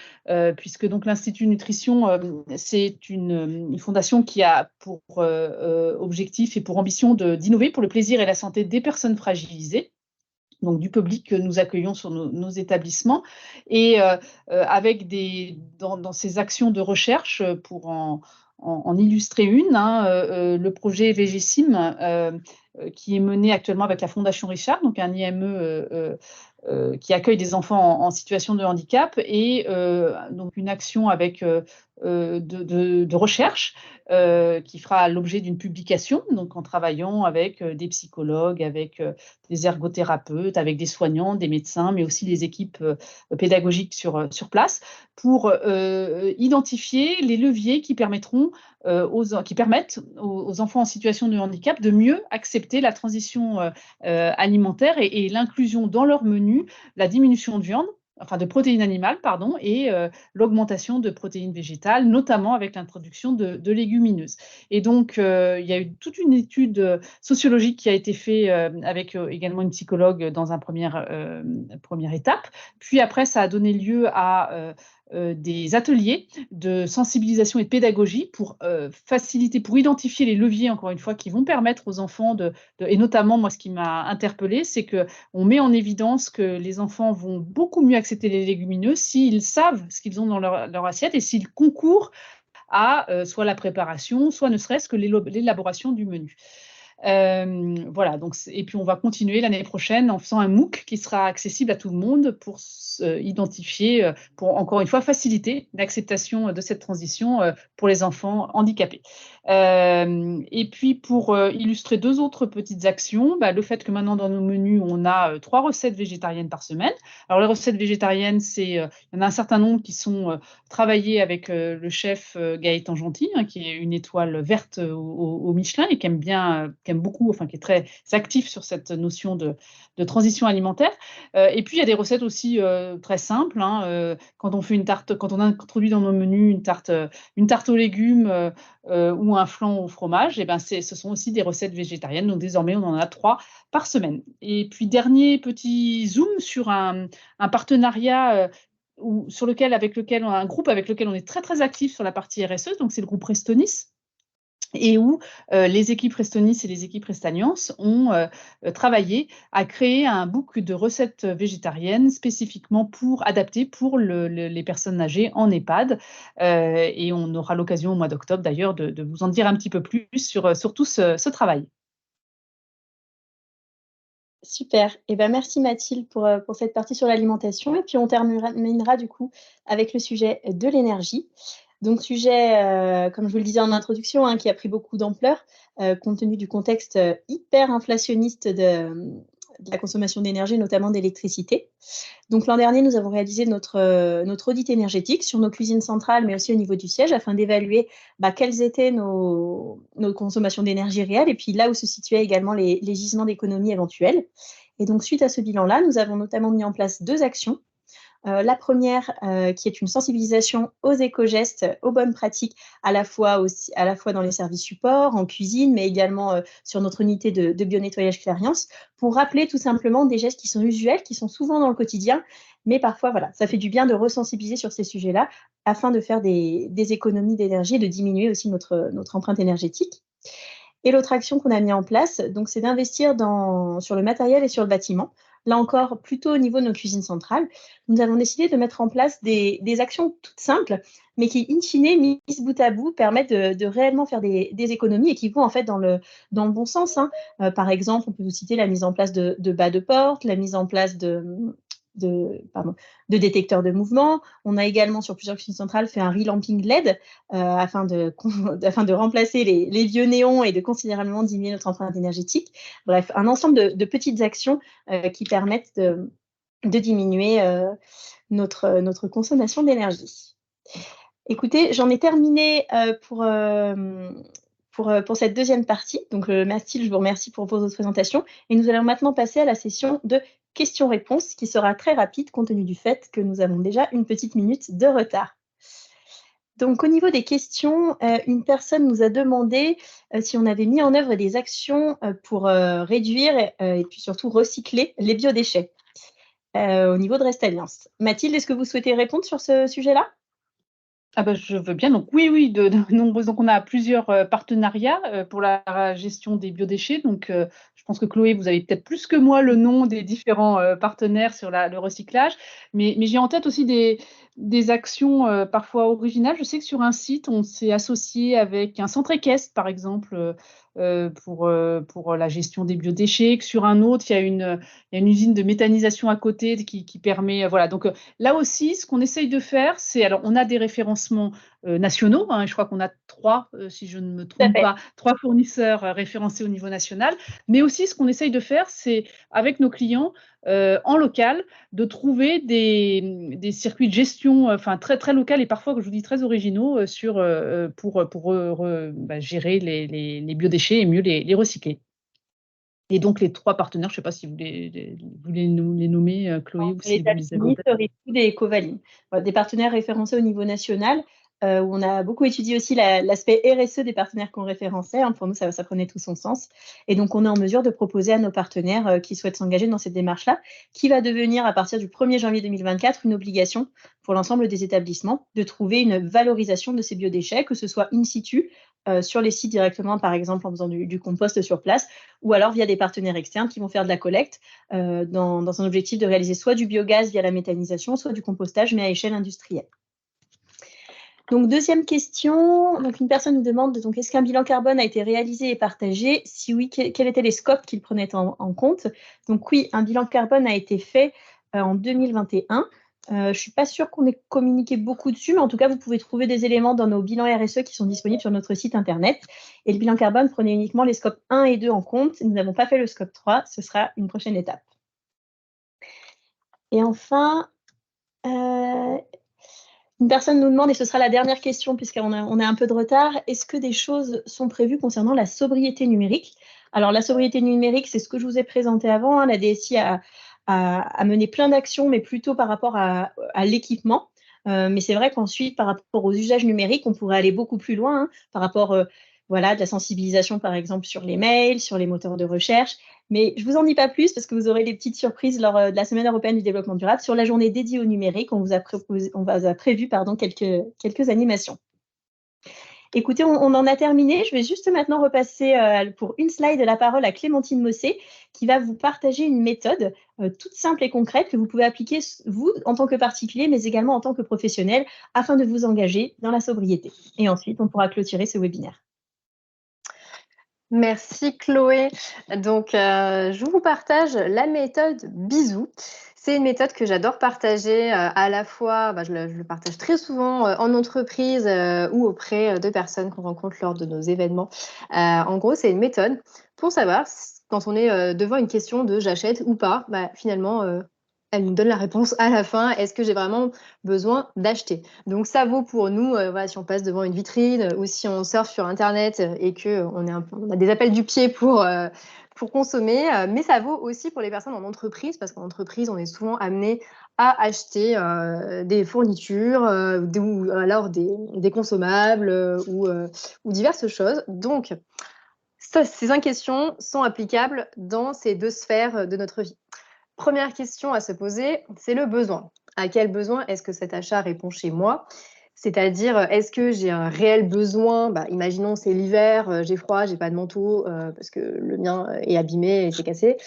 puisque donc l'Institut Nutrition, c'est une fondation qui a pour objectif et pour ambition d'innover pour le plaisir et la santé des personnes fragilisées, donc du public que nous accueillons sur nos établissements, et avec dans ces actions de recherche, pour en illustrer une, le projet VGSIM, qui est mené actuellement avec la Fondation Richard, donc un IME qui accueille des enfants en situation de handicap, et donc une action avec de recherche qui fera l'objet d'une publication, donc en travaillant avec des psychologues, avec des ergothérapeutes, avec des soignants, des médecins, mais aussi les équipes pédagogiques sur place, pour identifier les leviers qui permettent aux enfants en situation de handicap de mieux accepter la transition alimentaire et l'inclusion dans leur menu, la diminution de protéines animales, pardon, et l'augmentation de protéines végétales, notamment avec l'introduction de légumineuses. Et donc, il y a eu toute une étude sociologique qui a été faite avec également une psychologue dans une première étape. Puis après, ça a donné lieu à des ateliers de sensibilisation et de pédagogie pour faciliter, pour identifier les leviers, encore une fois, qui vont permettre aux enfants et notamment, moi, ce qui m'a interpellée, c'est qu'on met en évidence que les enfants vont beaucoup mieux accepter les légumineuses s'ils savent ce qu'ils ont dans leur assiette et s'ils concourent à soit la préparation, soit ne serait-ce que l'élaboration du menu. Voilà, donc, et puis on va continuer l'année prochaine en faisant un MOOC qui sera accessible à tout le monde pour identifier, pour encore une fois faciliter l'acceptation de cette transition pour les enfants handicapés. Et puis pour illustrer 2 autres petites actions, le fait que maintenant dans nos menus, on a 3 recettes végétariennes par semaine. Alors les recettes végétariennes, il y en a un certain nombre qui sont travaillées avec le chef Gaëtan Gentil, qui est une étoile verte au Michelin et qui aime beaucoup, enfin qui est très actif sur cette notion de transition alimentaire. Et puis il y a des recettes aussi très simples, quand on fait une tarte, quand on introduit dans nos menus une tarte aux légumes ou un flan au fromage, et ce sont aussi des recettes végétariennes. Donc désormais, on en a 3 par semaine. Et puis dernier petit zoom sur un partenariat un groupe avec lequel on est très très actif sur la partie RSE, donc c'est le groupe Restonis, et où les équipes Restonis et les équipes Restaliance ont travaillé à créer un book de recettes végétariennes spécifiquement adaptées pour les personnes âgées en EHPAD. Et on aura l'occasion au mois d'octobre d'ailleurs de vous en dire un petit peu plus sur tout ce travail. Super. Et merci Mathilde pour cette partie sur l'alimentation. Et puis on terminera du coup avec le sujet de l'énergie. Donc sujet, comme je vous le disais en introduction, qui a pris beaucoup d'ampleur, compte tenu du contexte hyper inflationniste de la consommation d'énergie, notamment d'électricité. Donc l'an dernier, nous avons réalisé notre audit énergétique sur nos cuisines centrales, mais aussi au niveau du siège, afin d'évaluer quelles étaient nos consommations d'énergie réelles, et puis là où se situaient également les gisements d'économie éventuels. Et donc suite à ce bilan-là, nous avons notamment mis en place 2 actions. La première, qui est une sensibilisation aux éco-gestes, aux bonnes pratiques, à la fois dans les services supports, en cuisine, mais également sur notre unité de bio-nettoyage Clariance, pour rappeler tout simplement des gestes qui sont usuels, qui sont souvent dans le quotidien, mais parfois, voilà, ça fait du bien de resensibiliser sur ces sujets-là, afin de faire des économies d'énergie et de diminuer aussi notre empreinte énergétique. Et l'autre action qu'on a mis en place, donc, c'est d'investir sur le matériel et sur le bâtiment. Là encore, plutôt au niveau de nos cuisines centrales, nous avons décidé de mettre en place des actions toutes simples, mais qui, in fine, mises bout à bout, permettent de réellement faire des économies et qui vont en fait dans le bon sens. Par exemple, on peut vous citer la mise en place de bas de porte, la mise en place de détecteurs de mouvement. On a également, sur plusieurs cuisines centrales, fait un relamping LED afin de remplacer les vieux néons et de considérablement diminuer notre empreinte énergétique. Bref, un ensemble de petites actions qui permettent de diminuer notre consommation d'énergie. Écoutez, j'en ai terminé pour pour cette deuxième partie. Donc, Mathilde, je vous remercie pour vos autres présentations. Et nous allons maintenant passer à la session de questions-réponses qui sera très rapide compte tenu du fait que nous avons déjà une petite minute de retard. Donc, au niveau des questions, une personne nous a demandé si on avait mis en œuvre des actions pour réduire et puis surtout recycler les biodéchets au niveau de Restalliance. Mathilde, est-ce que vous souhaitez répondre sur ce sujet-là? Ah bah, je veux bien. Donc oui, de nombreux. Donc on a plusieurs partenariats pour la gestion des biodéchets. Donc je pense que Chloé, vous avez peut-être plus que moi le nom des différents partenaires sur le recyclage. Mais j'ai en tête aussi des actions parfois originales. Je sais que sur un site, on s'est associé avec un centre équestre, par exemple, pour la gestion des biodéchets. Que sur un autre, il y a une usine de méthanisation à côté qui permet. Voilà. Donc là aussi, ce qu'on essaye de faire, c'est, alors on a des référencements nationaux, hein, je crois qu'on a 3, si je ne me Tout à trompe fait. pas, 3 fournisseurs référencés au niveau national. Mais aussi, ce qu'on essaye de faire, c'est avec nos clients en local, de trouver des circuits de gestion, enfin très très local et parfois, je vous dis, très originaux pour gérer les biodéchets et mieux les recycler. Et donc les 3 partenaires, je ne sais pas si vous voulez nous les nommer, Chloé, ou si vous les avez en L'établissement tête? Sorifood et Ecovaline. Des partenaires référencés au niveau national, où on a beaucoup étudié aussi l'aspect RSE des partenaires qu'on référençait, hein. Pour nous, ça prenait tout son sens et donc on est en mesure de proposer à nos partenaires, qui souhaitent s'engager dans cette démarche-là, qui va devenir à partir du 1er janvier 2024 une obligation pour l'ensemble des établissements de trouver une valorisation de ces biodéchets, que ce soit in situ, sur les sites directement, par exemple en faisant du compost sur place ou alors via des partenaires externes qui vont faire de la collecte, dans un objectif de réaliser soit du biogaz via la méthanisation, soit du compostage, mais à échelle industrielle. Donc, deuxième question, donc une personne nous demande donc, est-ce qu'un bilan carbone a été réalisé et partagé? Si oui, quels étaient les scopes qu'il prenait en compte? Donc oui, un bilan carbone a été fait en 2021. Je ne suis pas sûre qu'on ait communiqué beaucoup dessus, mais en tout cas, vous pouvez trouver des éléments dans nos bilans RSE qui sont disponibles sur notre site internet. Et le bilan carbone prenait uniquement les scopes 1 et 2 en compte. Nous n'avons pas fait le scope 3, ce sera une prochaine étape. Et enfin, une personne nous demande, et ce sera la dernière question puisqu'on a un peu de retard, est-ce que des choses sont prévues concernant la sobriété numérique? Alors, la sobriété numérique, c'est ce que je vous ai présenté avant, hein. La DSI a mené plein d'actions, mais plutôt par rapport à l'équipement. Mais c'est vrai qu'ensuite, par rapport aux usages numériques, on pourrait aller beaucoup plus loin, hein, par rapport voilà, de la sensibilisation, par exemple, sur les mails, sur les moteurs de recherche. Mais je ne vous en dis pas plus parce que vous aurez des petites surprises lors de la Semaine européenne du développement durable. Sur la journée dédiée au numérique, on vous a prévu quelques animations. Écoutez, on en a terminé. Je vais juste maintenant repasser pour une slide la parole à Clémentine Mossé qui va vous partager une méthode toute simple et concrète que vous pouvez appliquer, vous, en tant que particulier, mais également en tant que professionnel, afin de vous engager dans la sobriété. Et ensuite, on pourra clôturer ce webinaire. Merci Chloé. Donc, je vous partage la méthode Bisou. C'est une méthode que j'adore partager à la fois, je le partage très souvent en entreprise ou auprès de personnes qu'on rencontre lors de nos événements. En gros, c'est une méthode pour savoir quand on est devant une question de j'achète ou pas, finalement, elle nous donne la réponse à la fin. Est-ce que j'ai vraiment besoin d'acheter? Donc, ça vaut pour nous, voilà, si on passe devant une vitrine ou si on surfe sur Internet et qu'on on a des appels du pied pour consommer. Mais ça vaut aussi pour les personnes en entreprise, parce qu'en entreprise, on est souvent amené à acheter des fournitures ou alors des consommables ou diverses choses. Donc, ces 5 questions sont applicables dans ces 2 sphères de notre vie. Première question à se poser, c'est le besoin. À quel besoin est-ce que cet achat répond chez moi? C'est-à-dire, est-ce que j'ai un réel besoin? Imaginons c'est l'hiver, j'ai froid, j'ai pas de manteau parce que le mien est abîmé et s'est cassé.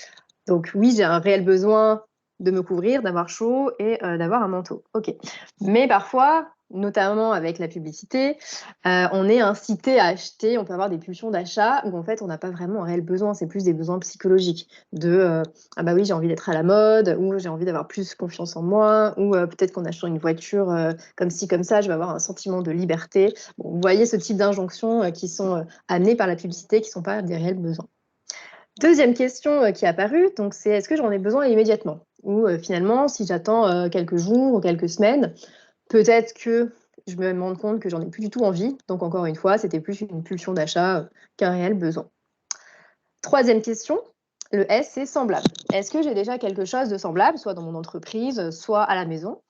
Donc oui, j'ai un réel besoin de me couvrir, d'avoir chaud et d'avoir un manteau. Ok. Mais parfois, notamment avec la publicité, on est incité à acheter, on peut avoir des pulsions d'achat où en fait on n'a pas vraiment un réel besoin, c'est plus des besoins psychologiques de ah bah oui, j'ai envie d'être à la mode, ou j'ai envie d'avoir plus confiance en moi, ou peut-être qu'en achetant une voiture comme ci, comme ça, je vais avoir un sentiment de liberté. Bon, vous voyez ce type d'injonctions qui sont amenées par la publicité, qui ne sont pas des réels besoins. Deuxième question qui est apparue, donc c'est est-ce que j'en ai besoin immédiatement? Ou finalement, si j'attends quelques jours ou quelques semaines, peut-être que je me rends compte que j'en ai plus du tout envie. Donc, encore une fois, c'était plus une pulsion d'achat qu'un réel besoin. Troisième question, le S, c'est semblable. Est-ce que j'ai déjà quelque chose de semblable, soit dans mon entreprise, soit à la maison?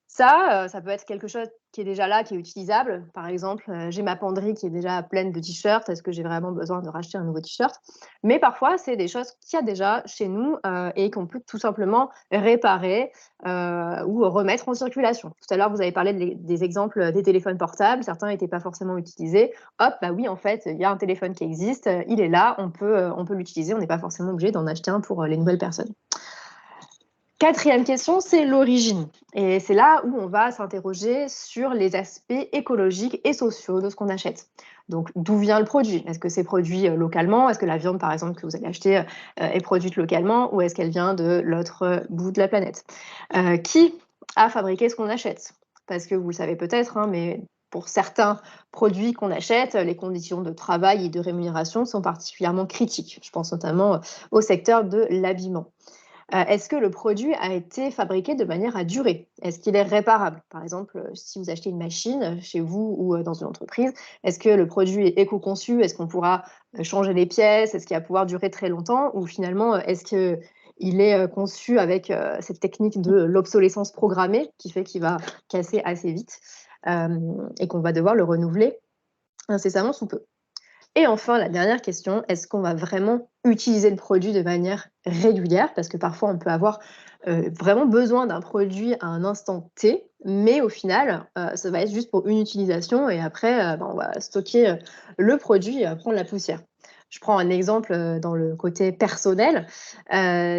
Ça peut être quelque chose qui est déjà là, qui est utilisable. Par exemple, j'ai ma penderie qui est déjà pleine de t-shirts. Est-ce que j'ai vraiment besoin de racheter un nouveau t-shirt? Mais parfois, c'est des choses qu'il y a déjà chez nous, et qu'on peut tout simplement réparer, ou remettre en circulation. Tout à l'heure, vous avez parlé des exemples des téléphones portables. Certains n'étaient pas forcément utilisés. Hop, bah oui, en fait, il y a un téléphone qui existe, il est là, on peut l'utiliser. On n'est pas forcément obligé d'en acheter un pour les nouvelles personnes. Quatrième question, c'est l'origine. Et c'est là où on va s'interroger sur les aspects écologiques et sociaux de ce qu'on achète. Donc, d'où vient le produit? Est-ce que c'est produit localement? Est-ce que la viande, par exemple, que vous allez acheter est produite localement, ou est-ce qu'elle vient de l'autre bout de la planète? Qui a fabriqué ce qu'on achète? Parce que vous le savez peut-être, hein, mais pour certains produits qu'on achète, les conditions de travail et de rémunération sont particulièrement critiques. Je pense notamment au secteur de l'habillement. Est-ce que le produit a été fabriqué de manière à durer? Est-ce qu'il est réparable? Par exemple, si vous achetez une machine chez vous ou dans une entreprise, est-ce que le produit est éco-conçu? Est-ce qu'on pourra changer les pièces? Est-ce qu'il va pouvoir durer très longtemps? Ou finalement, est-ce qu'il est conçu avec cette technique de l'obsolescence programmée qui fait qu'il va casser assez vite, et qu'on va devoir le renouveler incessamment sous peu? Et enfin, la dernière question, est-ce qu'on va vraiment utiliser le produit de manière régulière? Parce que parfois, on peut avoir vraiment besoin d'un produit à un instant T, mais au final, ça va être juste pour une utilisation, et après, on va stocker le produit et prendre la poussière. Je prends un exemple dans le côté personnel.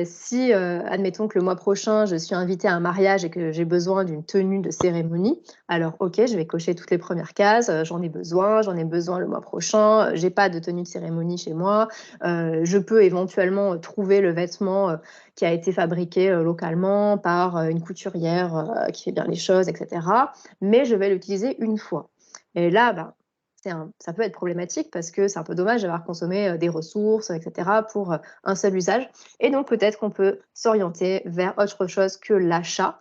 Si, admettons que le mois prochain, je suis invitée à un mariage et que j'ai besoin d'une tenue de cérémonie, alors OK, je vais cocher toutes les premières cases, j'en ai besoin le mois prochain, j'ai pas de tenue de cérémonie chez moi, je peux éventuellement trouver le vêtement qui a été fabriqué localement par une couturière qui fait bien les choses, et cetera. Mais je vais l'utiliser une fois. Et là, ça peut être problématique parce que c'est un peu dommage d'avoir consommé des ressources, et cetera, pour un seul usage. Et donc, peut-être qu'on peut s'orienter vers autre chose que l'achat.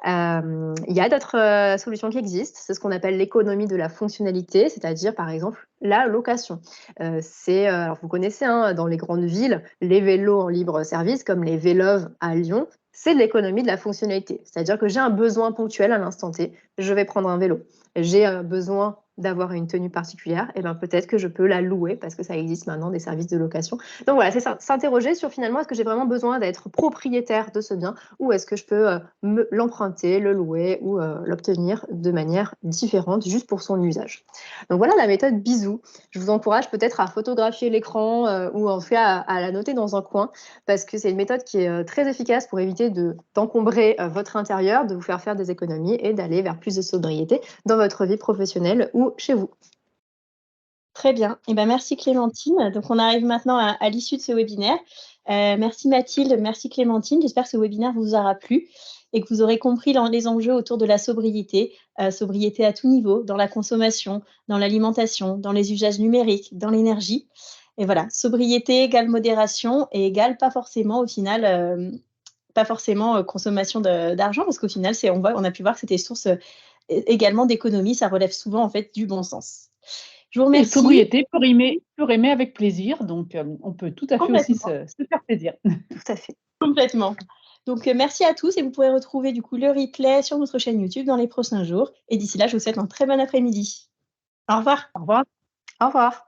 Il y a d'autres solutions qui existent. C'est ce qu'on appelle l'économie de la fonctionnalité, c'est-à-dire, par exemple, la location. Alors vous connaissez, hein, dans les grandes villes, les vélos en libre service, comme les Véloves à Lyon, c'est de l'économie de la fonctionnalité. C'est-à-dire que j'ai un besoin ponctuel à l'instant T, je vais prendre un vélo. J'ai besoin d'avoir une tenue particulière, et peut-être que je peux la louer parce que ça existe maintenant des services de location. Donc voilà, c'est s'interroger sur finalement, est-ce que j'ai vraiment besoin d'être propriétaire de ce bien, ou est-ce que je peux l'emprunter, le louer ou l'obtenir de manière différente juste pour son usage. Donc voilà la méthode Bisou. Je vous encourage peut-être à photographier l'écran ou en fait à la noter dans un coin, parce que c'est une méthode qui est très efficace pour éviter d'encombrer votre intérieur, de vous faire des économies et d'aller vers plus de sobriété dans votre vie professionnelle ou chez vous. Très bien. Et merci Clémentine. Donc on arrive maintenant à l'issue de ce webinaire. Merci Mathilde, merci Clémentine. J'espère que ce webinaire vous aura plu et que vous aurez compris les enjeux autour de la sobriété, sobriété à tout niveau, dans la consommation, dans l'alimentation, dans les usages numériques, dans l'énergie. Et voilà, sobriété égale modération et égale pas forcément au final, consommation d'argent, parce qu'au final, on a pu voir que c'était source également d'économie. Ça relève souvent en fait du bon sens. Je vous Et remercie. sobriété pour aimer avec plaisir, donc on peut tout à fait aussi se faire plaisir. Tout à fait. Complètement. Donc merci à tous, et vous pourrez retrouver du coup le replay sur notre chaîne YouTube dans les prochains jours. Et d'ici là, je vous souhaite un très bon après-midi. Au revoir. Au revoir. Au revoir.